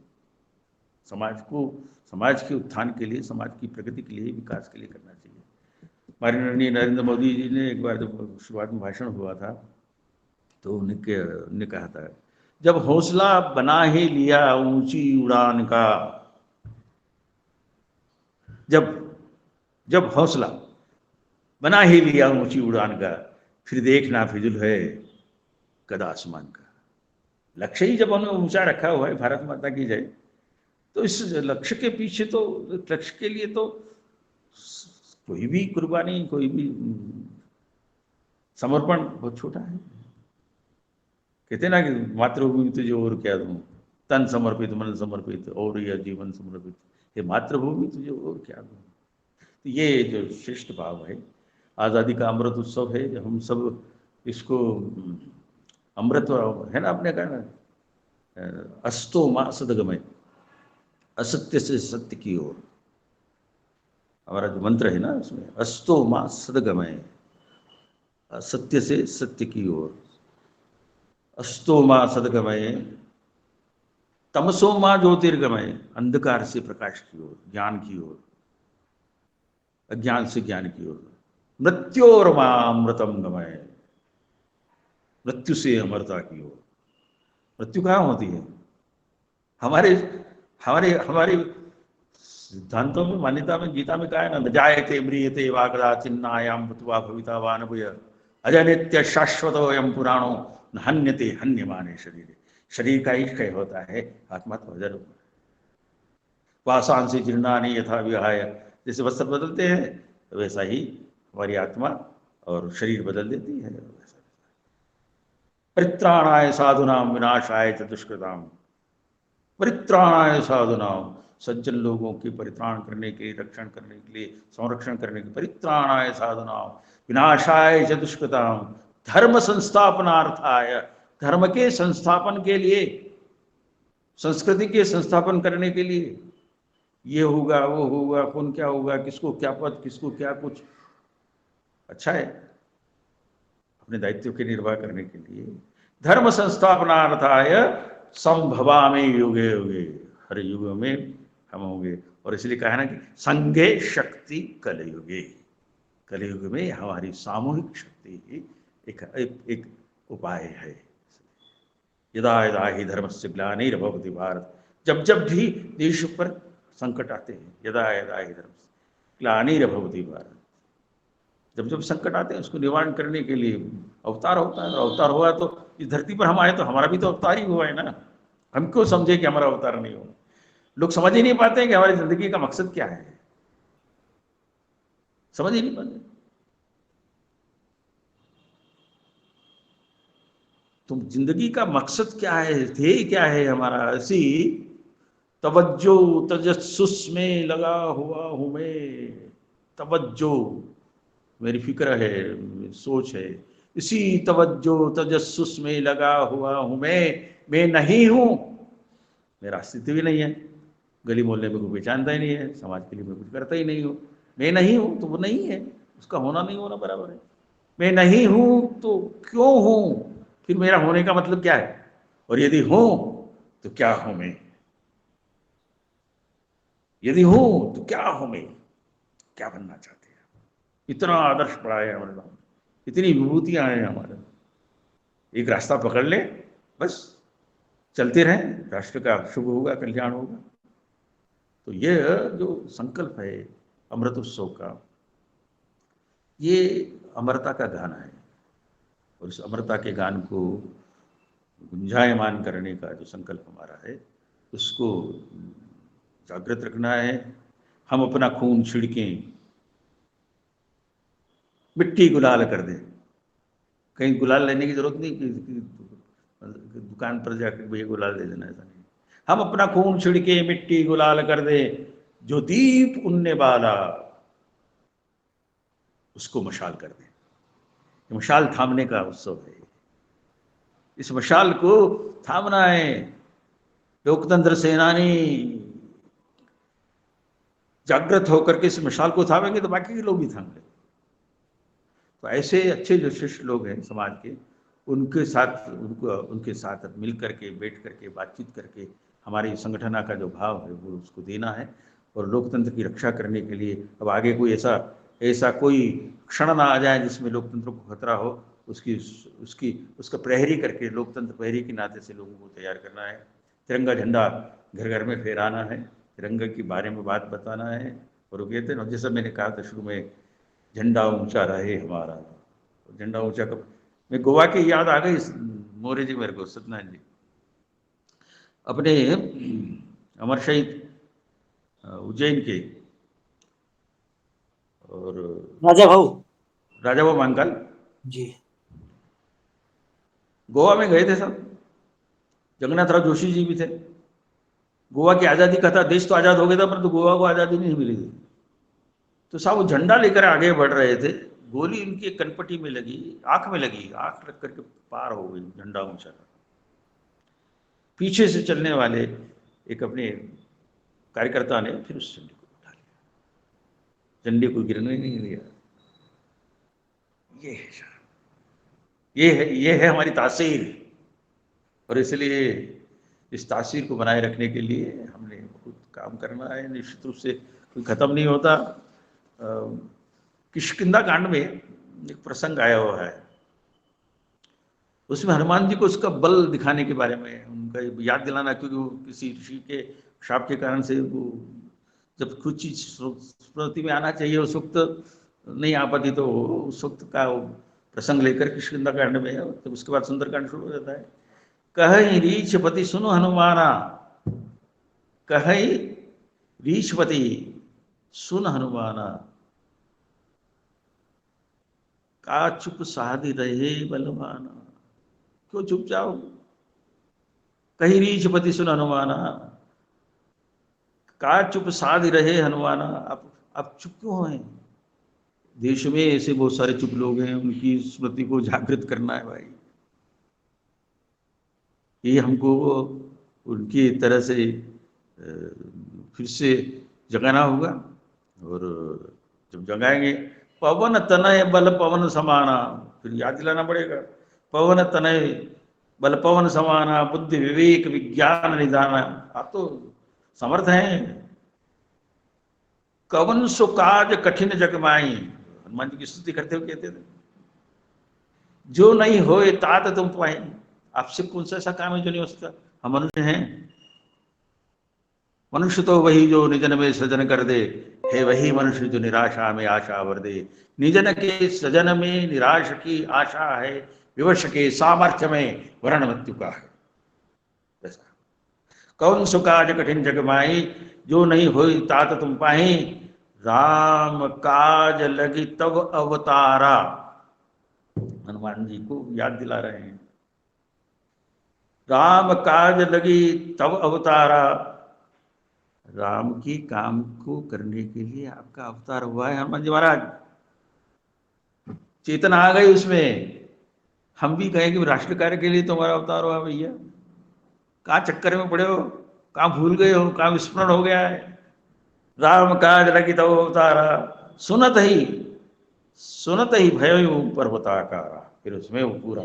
समाज के उत्थान के लिए, समाज की प्रगति के लिए, विकास के लिए करना चाहिए। माननीय नरेंद्र मोदी जी ने एक बार जब शुरुआत में भाषण हुआ था तो उन्होंने कहा था, जब हौसला बना ही लिया ऊंची उड़ान का, जब हौसला बना ही लिया ऊंची उड़ान का, फिर देखना फिजुल है कद आसमान का। लक्ष्य ही जब उन्होंने ऊंचा रखा हुआ है, भारत माता की जय, तो इस लक्ष्य के पीछे तो, लक्ष्य के लिए तो कोई भी कुर्बानी, कोई भी समर्पण बहुत छोटा है। कहते ना कि मातृभूमि तुझे और क्या दूं, तन समर्पित मन समर्पित और यह जीवन समर्पित, ये मातृभूमि तुझे और क्या दूं। तो ये जो श्रेष्ठ भाव है, आज़ादी का अमृत उत्सव है, हम सब इसको अमृत है ना, आपने कहा ना, अस्तो मां सदगमय, असत्य से सत्य की ओर, हमारा जो मंत्र है ना उसमें, अस्तो मां सदगमय, असत्य से सत्य की ओर, अस्तो मां सदगमय, तमसो मां ज्योतिर्गमय, अंधकार से प्रकाश की ओर, ज्ञान की ओर, अज्ञान से ज्ञान की ओर, मृत्योर मां अमृतम गमय, मृत्यु से अमरता की ओर। मृत्यु कहाँ होती है? हमारे हमारे हमारे सिद्धांतों में, मान्यता में, गीता में कहा है ना, जायते म्रियते वा कदाचिन्नायाम भूत्वा भविता वा न भूयः अजनित्य शाश्वतोऽयं पुराणो न हन्यते हन्यमाने शरीरे। शरीर का ही क्षय होता है, आत्मा तो अजर होता है। वासान से जीर्णानि यथा विहाय, जैसे वस्त्र बदलते हैं वैसा ही हमारी आत्मा और शरीर बदल देती है। परित्राणाय साधुनाम विनाशाय च दुष्कृताम, परित्राणाय साधुनाम, सज्जन लोगों के परित्राण करने के लिए, रक्षण करने के लिए, संरक्षण करने के लिए, परित्राणाय साधुनाम विनाशाय च दुष्कृताम, धर्म संस्थापनार्थाय, धर्म के संस्थापन के लिए, संस्कृति के संस्थापन करने के लिए, ये होगा वो होगा, कौन क्या होगा, किसको क्या पद, किसको क्या कुछ। अच्छा है, अपने दायित्व के निर्वाह करने के लिए धर्म संस्थापनार्थाय संभवामि युगे युगे, हर युग में हम होंगे। और इसलिए कहा ना कि संघे शक्ति कलयुगे, कलयुग में हमारी सामूहिक शक्ति ही एक उपाय है। यदा यदा ही धर्मस्य ग्लानिर्भवति भारत, जब जब भी देश पर संकट आते हैं, यदा यदा ही धर्मस्य ग्लानिर्भवति भारत, जब जब संकट आते हैं उसको निवारण करने के लिए अवतार होता है। और अवतार हुआ तो इस धरती पर हम आए तो हमारा भी तो अवतार ही हुआ है ना। हम क्यों समझे कि हमारा अवतार नहीं होगा? लोग समझ ही नहीं पाते हैं कि हमारी जिंदगी का मकसद क्या है, समझ ही नहीं पाते। तो जिंदगी का मकसद क्या है, ध्येय क्या है हमारा? ऐसी तवज्जो तजस्सुस में लगा हुआ हूं मैं, तवज्जो मेरी फिक्र है, सोच है, इसी तवज्जो तजस्सुस में लगा हुआ हूं मैं नहीं हूं, मेरा अस्तित्व भी नहीं है, गली मोहल्ले में कोई पहचानता ही नहीं है, समाज के लिए मैं कुछ करता ही नहीं हूं। मैं नहीं हूं तो वो नहीं है, उसका होना नहीं होना बराबर है। मैं नहीं हूं तो क्यों हूं, फिर मेरा होने का मतलब क्या है? और यदि हूं तो क्या हूं मैं, यदि हूं तो क्या हूं मैं, क्या बनना चाहते हैं? इतना आदर्श पड़ा है हमारे सामने, इतनी विभूतियां हैं हमारे, एक रास्ता पकड़ ले, बस चलते रहें, राष्ट्र का शुभ होगा, कल्याण होगा। तो ये जो संकल्प है अमृत उत्सव का, ये अमरता का गान है। और इस अमरता के गान को गुंजायमान करने का जो संकल्प हमारा है, उसको जागृत रखना है। हम अपना खून छिड़कें, मिट्टी गुलाल कर दें। कहीं गुलाल लेने की जरूरत नहीं कि दुकान पर जाकर भैया गुलाल दे देना, ऐसा नहीं। हम अपना खून छिड़के मिट्टी गुलाल कर दे, जो दीप उनने वाला उसको मशाल कर दे। मशाल थामने का उत्सव है, इस मशाल को थामना है। लोकतंत्र सेनानी जागृत होकर के इस मशाल को थामेंगे तो बाकी के लोग भी थाम लेंगे। तो ऐसे अच्छे जो शिष्ट लोग हैं समाज के, उनके साथ मिल करके, बैठ करके, बातचीत करके हमारी संगठना का जो भाव है वो उसको देना है। और लोकतंत्र की रक्षा करने के लिए अब आगे कोई ऐसा कोई क्षण ना आ जाए जिसमें लोकतंत्र को खतरा हो, उसका प्रहरी करके, लोकतंत्र प्रहरी के नाते से लोगों को तैयार करना है। तिरंगा झंडा घर घर में फहराना है, तिरंगे के बारे में बात बताना है। और वो कहते हैं, जैसा मैंने कहा था शुरू में, झंडा ऊंचा रहे हमारा। झंडा ऊंचा कब, मैं गोवा की याद आ गई मोरे जी मेरे को, सत्यनारायण जी अपने अमर शहीद उज्जैन के और राजा भाऊ महाकाल जी गोवा में गए थे सब। जगन्नाथराव जोशी जी भी थे। गोवा की आज़ादी का था, देश तो आज़ाद हो गया था परंतु गोवा को आज़ादी नहीं मिली थी। तो साहब वो झंडा लेकर आगे बढ़ रहे थे, गोली उनकी कनपटी में लगी, आंख में लगी, आंख लग करके पार हो गई, झंडा ऊंचा था। पीछे से चलने वाले एक अपने कार्यकर्ता ने फिर उस झंडे को उठा लिया, झंडे को गिरने नहीं दिया। ये है हमारी तासीर। और इसलिए इस तासीर को बनाए रखने के लिए हमने बहुत काम करना है। निश्चित रूप से कोई खत्म नहीं होता। किष्किंधा कांड में एक प्रसंग आया हुआ है, उसमें हनुमान जी को उसका बल दिखाने के बारे में उनका याद दिलाना, क्योंकि वो किसी ऋषि के शाप के कारण से वो जब कुछ चीज स्मृति में आना चाहिए उस वक्त नहीं आ पाती, तो उस वक्त का प्रसंग लेकर किष्किंधा कांड में, तो उसके बाद सुंदरकांड शुरू हो जाता है। कहीं रीछपति सुनो हनुमाना, कहीं रीछपति सुन हनुमाना, का चुप साधि रहे बलवाना। क्यों चुप जाओ? कहीं रीछपति सुन हनुमाना, का चुप साधि रहे हनुमाना। आप चुप क्यों हैं? देश में ऐसे बहुत सारे चुप लोग हैं, उनकी स्मृति को जागृत करना है भाई। ये हमको उनकी तरह से फिर से जगाना होगा। और जब जगाएंगे, पवन तनय बल पवन समाना, फिर याद दिलाना पड़ेगा, पवन तनय बल पवन समाना, बुद्धि विवेक विज्ञान निधाना। आप तो समर्थ हैं। कवन सो काज कठिन जग माई, हनुमान जी की स्तुति करते हुए कहते थे, जो नहीं होए तात तुम पाए। आपसे कौन सा ऐसा काम है जो नहीं हो सकता। हम मनुष्य हैं। मनुष्य तो वही जो निजन में सृजन कर दे, है वही मनुष्य जो निराशा में आशा भर दे। निजन के सृजन में निराश की आशा है, विवश के सामर्थ्य में वरण मृत्यु का है। ऐसा कौन सो काज कठिन जग माई, जो नहीं होई तात तुम पाही। राम काज लगी तब अवतारा, हनुमान जी को याद दिला रहे हैं। राम काज लगी तब अवतारा, राम की काम को करने के लिए आपका अवतार हुआ है हनुमान जी महाराज। चेतना आ गई उसमें। हम भी कहें कि राष्ट्र कार्य के लिए तुम्हारा अवतार हुआ भैया। कहाँ चक्कर में पड़े हो, कहाँ भूल गए हो, कहाँ विस्मरण हो गया है। राम काज लगी तब अवतारा, सुनत ही भय पर्वताकारा। फिर उसमें वो पूरा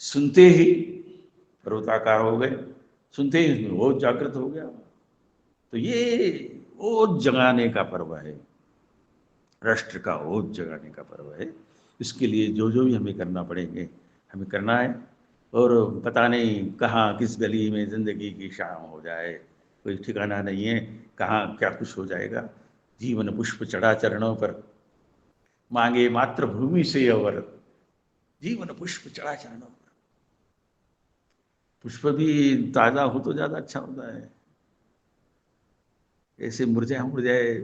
सुनते ही पर्वताकार हो गए, सुनते ही उसमें वो जागृत हो गया। तो ये ओज जगाने का पर्व है, राष्ट्र का ओज जगाने का पर्व है। इसके लिए जो जो भी हमें करना पड़ेंगे हमें करना है। और पता नहीं कहाँ किस गली में जिंदगी की शाम हो जाए, कोई ठिकाना नहीं है, कहाँ क्या कुछ हो जाएगा। जीवन पुष्प चढ़ा चरणों पर, मांगे मात्र भूमि से अवर। जीवन पुष्प चढ़ा चरणों पर। पुष्प भी ताजा हो तो ज्यादा अच्छा होता है, ऐसे मुरझाए।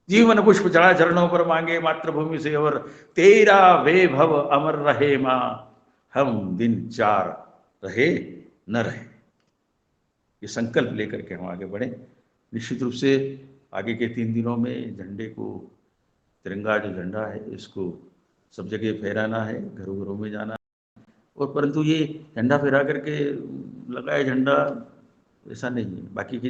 जीवन पुष्प चढ़ा चरणों पर, मांगे मातृभूमि से और, तेरा वैभव अमर रहे मां, हम दिन चार रहे न रहे। ये संकल्प लेकर के हम आगे बढ़े। निश्चित रूप से आगे के 3 दिनों में झंडे को, तिरंगा जो झंडा है इसको सब जगह फहराना है, घरों घरों में जाना है। और परंतु ये झंडा फहरा करके लगाए झंडा ऐसा नहीं है, बाकी के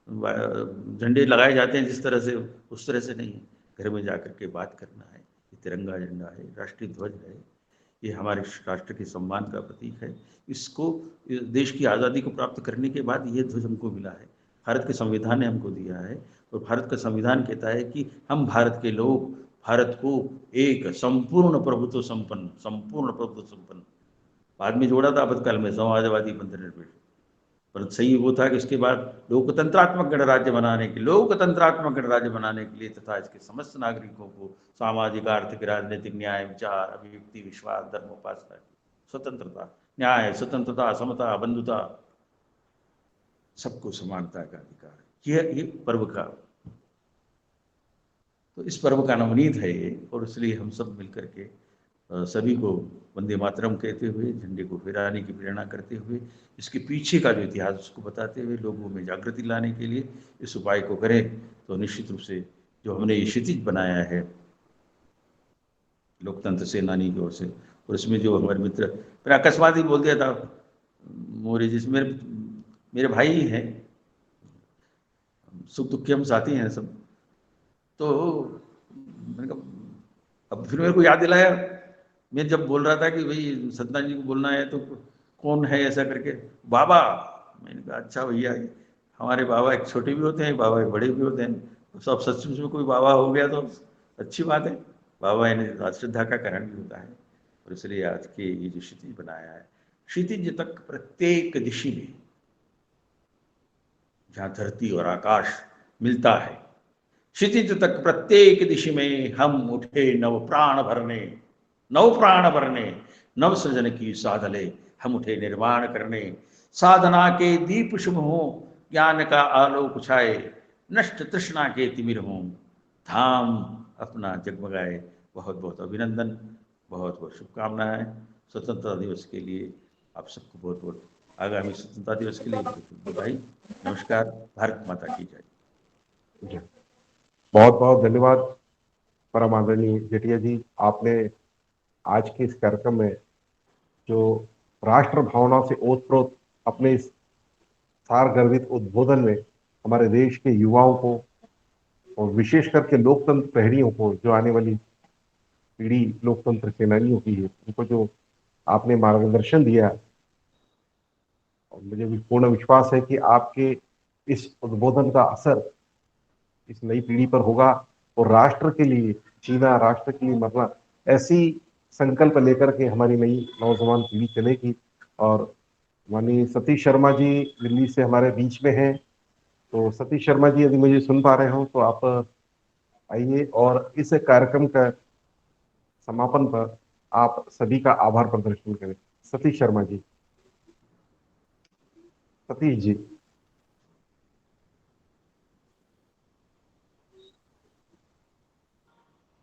झंडे लगाए जाते हैं जिस तरह से, उस तरह से नहीं है। घर में जाकर के बात करना है। ये तिरंगा झंडा है, राष्ट्रीय ध्वज है, ये हमारे राष्ट्र के सम्मान का प्रतीक है। इसको, देश की आज़ादी को प्राप्त करने के बाद ये ध्वज हमको मिला है, भारत के संविधान ने हमको दिया है। और भारत का संविधान कहता है कि हम भारत के लोग भारत को एक संपूर्ण प्रभुत्व संपन्न, बाद में जोड़ा था आपत्काल में समाजवादी पंथ निरपेक्ष, पर सही वो था कि इसके बाद लोकतंत्रात्मक गणराज्य बनाने के लिए तथा इसके समस्त नागरिकों को सामाजिक, आर्थिक, राजनीतिक, न्याय, विचार, अभिव्यक्ति, विश्वास, धर्म, उपासना, स्वतंत्रता, न्याय, स्वतंत्रता, समता, बंधुता, सबको समानता का अधिकार, ये पर्व का, तो इस पर्व का नवनीत है ये। और इसलिए हम सब मिलकर के सभी को वंदे मातरम कहते हुए, झंडे को फहराने की प्रेरणा करते हुए, इसके पीछे का जो इतिहास उसको बताते हुए लोगों में जागृति लाने के लिए इस उपाय को करें। तो निश्चित रूप से जो हमने ये क्षितिज बनाया है लोकतंत्र सेनानी की ओर से, और इसमें जो हमारे मित्र, फिर अकस्मात ही बोल दिया था मोरे, जिसमें मेरे भाई हैं, सुख दुख के हम साथी हैं सब। तो मैंने कहा, अब फिर मेरे को याद दिलाया, मैं जब बोल रहा था कि भाई सत्यनारायण जी को बोलना है तो कौन है ऐसा करके, बाबा। मैंने कहा अच्छा भैया, हमारे बाबा एक छोटे भी होते हैं, बाबा एक बड़े भी होते हैं, तो सब सचमुच में कोई बाबा हो गया तो अच्छी बात है। बाबा यानी श्रद्धा का कारण भी होता है। और इसलिए आज के ये जो क्षितिज बनाया है, क्षितिज तक प्रत्येक दिशा में जहाँ धरती और आकाश मिलता है, क्षितिज तक प्रत्येक दिशा में हम उठे नव प्राण भरने, नव सृजन की साधले हम उठे निर्माण करने। साधना के दीप शुभ हो, ज्ञान का आलोक छाए, नष्ट तृष्णा के तिमिर हो, धाम अपना जगमगाए। बहुत बहुत अभिनंदन, बहुत बहुत शुभकामनाएं स्वतंत्रता दिवस के लिए आप सबको। बहुत बहुत आगामी स्वतंत्रता दिवस के लिए बधाई। नमस्कार। भारत माता की जय। बहुत बहुत धन्यवाद परम आदरणीय जेठिया जी। आपने आज के इस कार्यक्रम में जो राष्ट्र भावना से ओतप्रोत अपने इस सार गर्भित उद्बोधन में हमारे देश के युवाओं को और विशेष करके लोकतंत्र प्रहरियों को, जो आने वाली पीढ़ी लोकतंत्र सेनानियों की है, उनको जो आपने मार्गदर्शन दिया, और मुझे भी पूर्ण विश्वास है कि आपके इस उद्बोधन का असर इस नई पीढ़ी पर होगा और राष्ट्र के लिए जीना, राष्ट्र के लिए मरना, ऐसी संकल्प लेकर के हमारी नई नौजवान पीढ़ी चलेगी। और माननीय सतीश शर्मा जी दिल्ली से हमारे बीच में हैं, तो सतीश शर्मा जी यदि मुझे सुन पा रहे हो तो आप आइए और इस कार्यक्रम का समापन पर आप सभी का आभार प्रदर्शन करें। सतीश शर्मा जी, सतीश जी।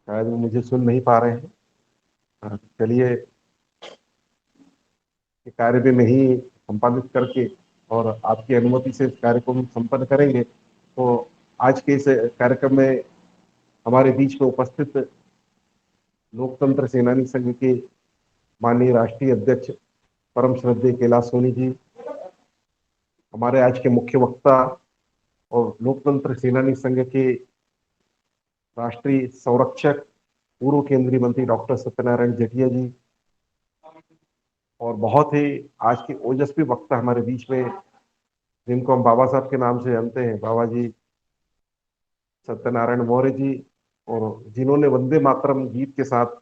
शायद वो मुझे सुन नहीं पा रहे हैं। हाँ, चलिए, ये कार्य भी मैं ही संपादित करके और आपकी अनुमति से इस कार्य को हम संपन्न करेंगे। तो आज के इस कार्यक्रम में हमारे बीच में उपस्थित लोकतंत्र सेनानी संघ के माननीय राष्ट्रीय अध्यक्ष परम श्रद्धेय कैलाश सोनी जी, हमारे आज के मुख्य वक्ता और लोकतंत्र सेनानी संघ के राष्ट्रीय संरक्षक पूर्व केंद्रीय मंत्री डॉक्टर सत्यनारायण जटिया जी, और बहुत ही आज के ओजस्वी वक्ता हमारे बीच में, जिनको हम बाबा साहब के नाम से जानते हैं, बाबा जी सत्यनारायण मौर्य जी, और जिन्होंने वंदे मातरम गीत के साथ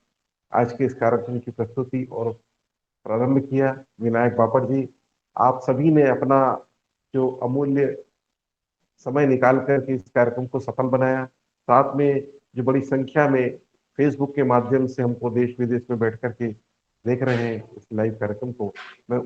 आज के इस कार्यक्रम की प्रस्तुति और प्रारंभ किया, विनायक बापट जी। आप सभी ने अपना जो अमूल्य समय निकाल कर के इस कार्यक्रम को सफल बनाया, साथ में जो बड़ी संख्या में फेसबुक के माध्यम से हमको देश विदेश में बैठ करके देख रहे हैं इस लाइव कार्यक्रम को, मैं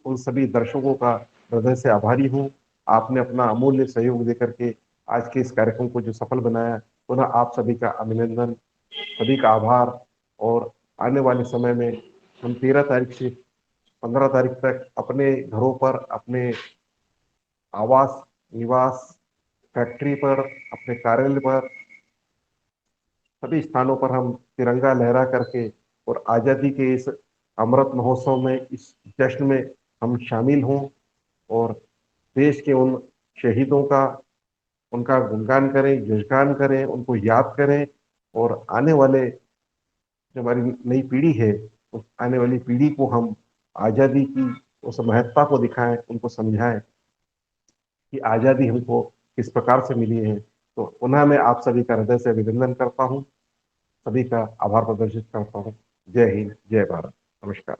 उन सभी दर्शकों का हृदय से आभारी हूँ। आपने अपना अमूल्य सहयोग देकर के आज के इस कार्यक्रम को जो सफल बनाया, पुनः आप सभी का अभिनंदन, सभी का आभार। और आने वाले समय में हम 13 तारीख से 15 तारीख तक अपने घरों पर, अपने आवास, निवास, फैक्ट्री पर, अपने कार्यालय पर, सभी स्थानों पर हम तिरंगा लहरा करके और आज़ादी के इस अमृत महोत्सव में, इस जश्न में हम शामिल हों और देश के उन शहीदों का, उनका गुणगान करें, यशगान करें, उनको याद करें, और आने वाले जो हमारी नई पीढ़ी है, उस आने वाली पीढ़ी को हम आज़ादी की उस महत्ता को दिखाएं, उनको समझाएं कि आज़ादी हमको किस प्रकार से मिली है। तो पुनः मैं आप सभी का हृदय से अभिनंदन करता हूँ, सभी का आभार प्रदर्शित करता हूँ। जय हिंद, जय भारत, नमस्कार।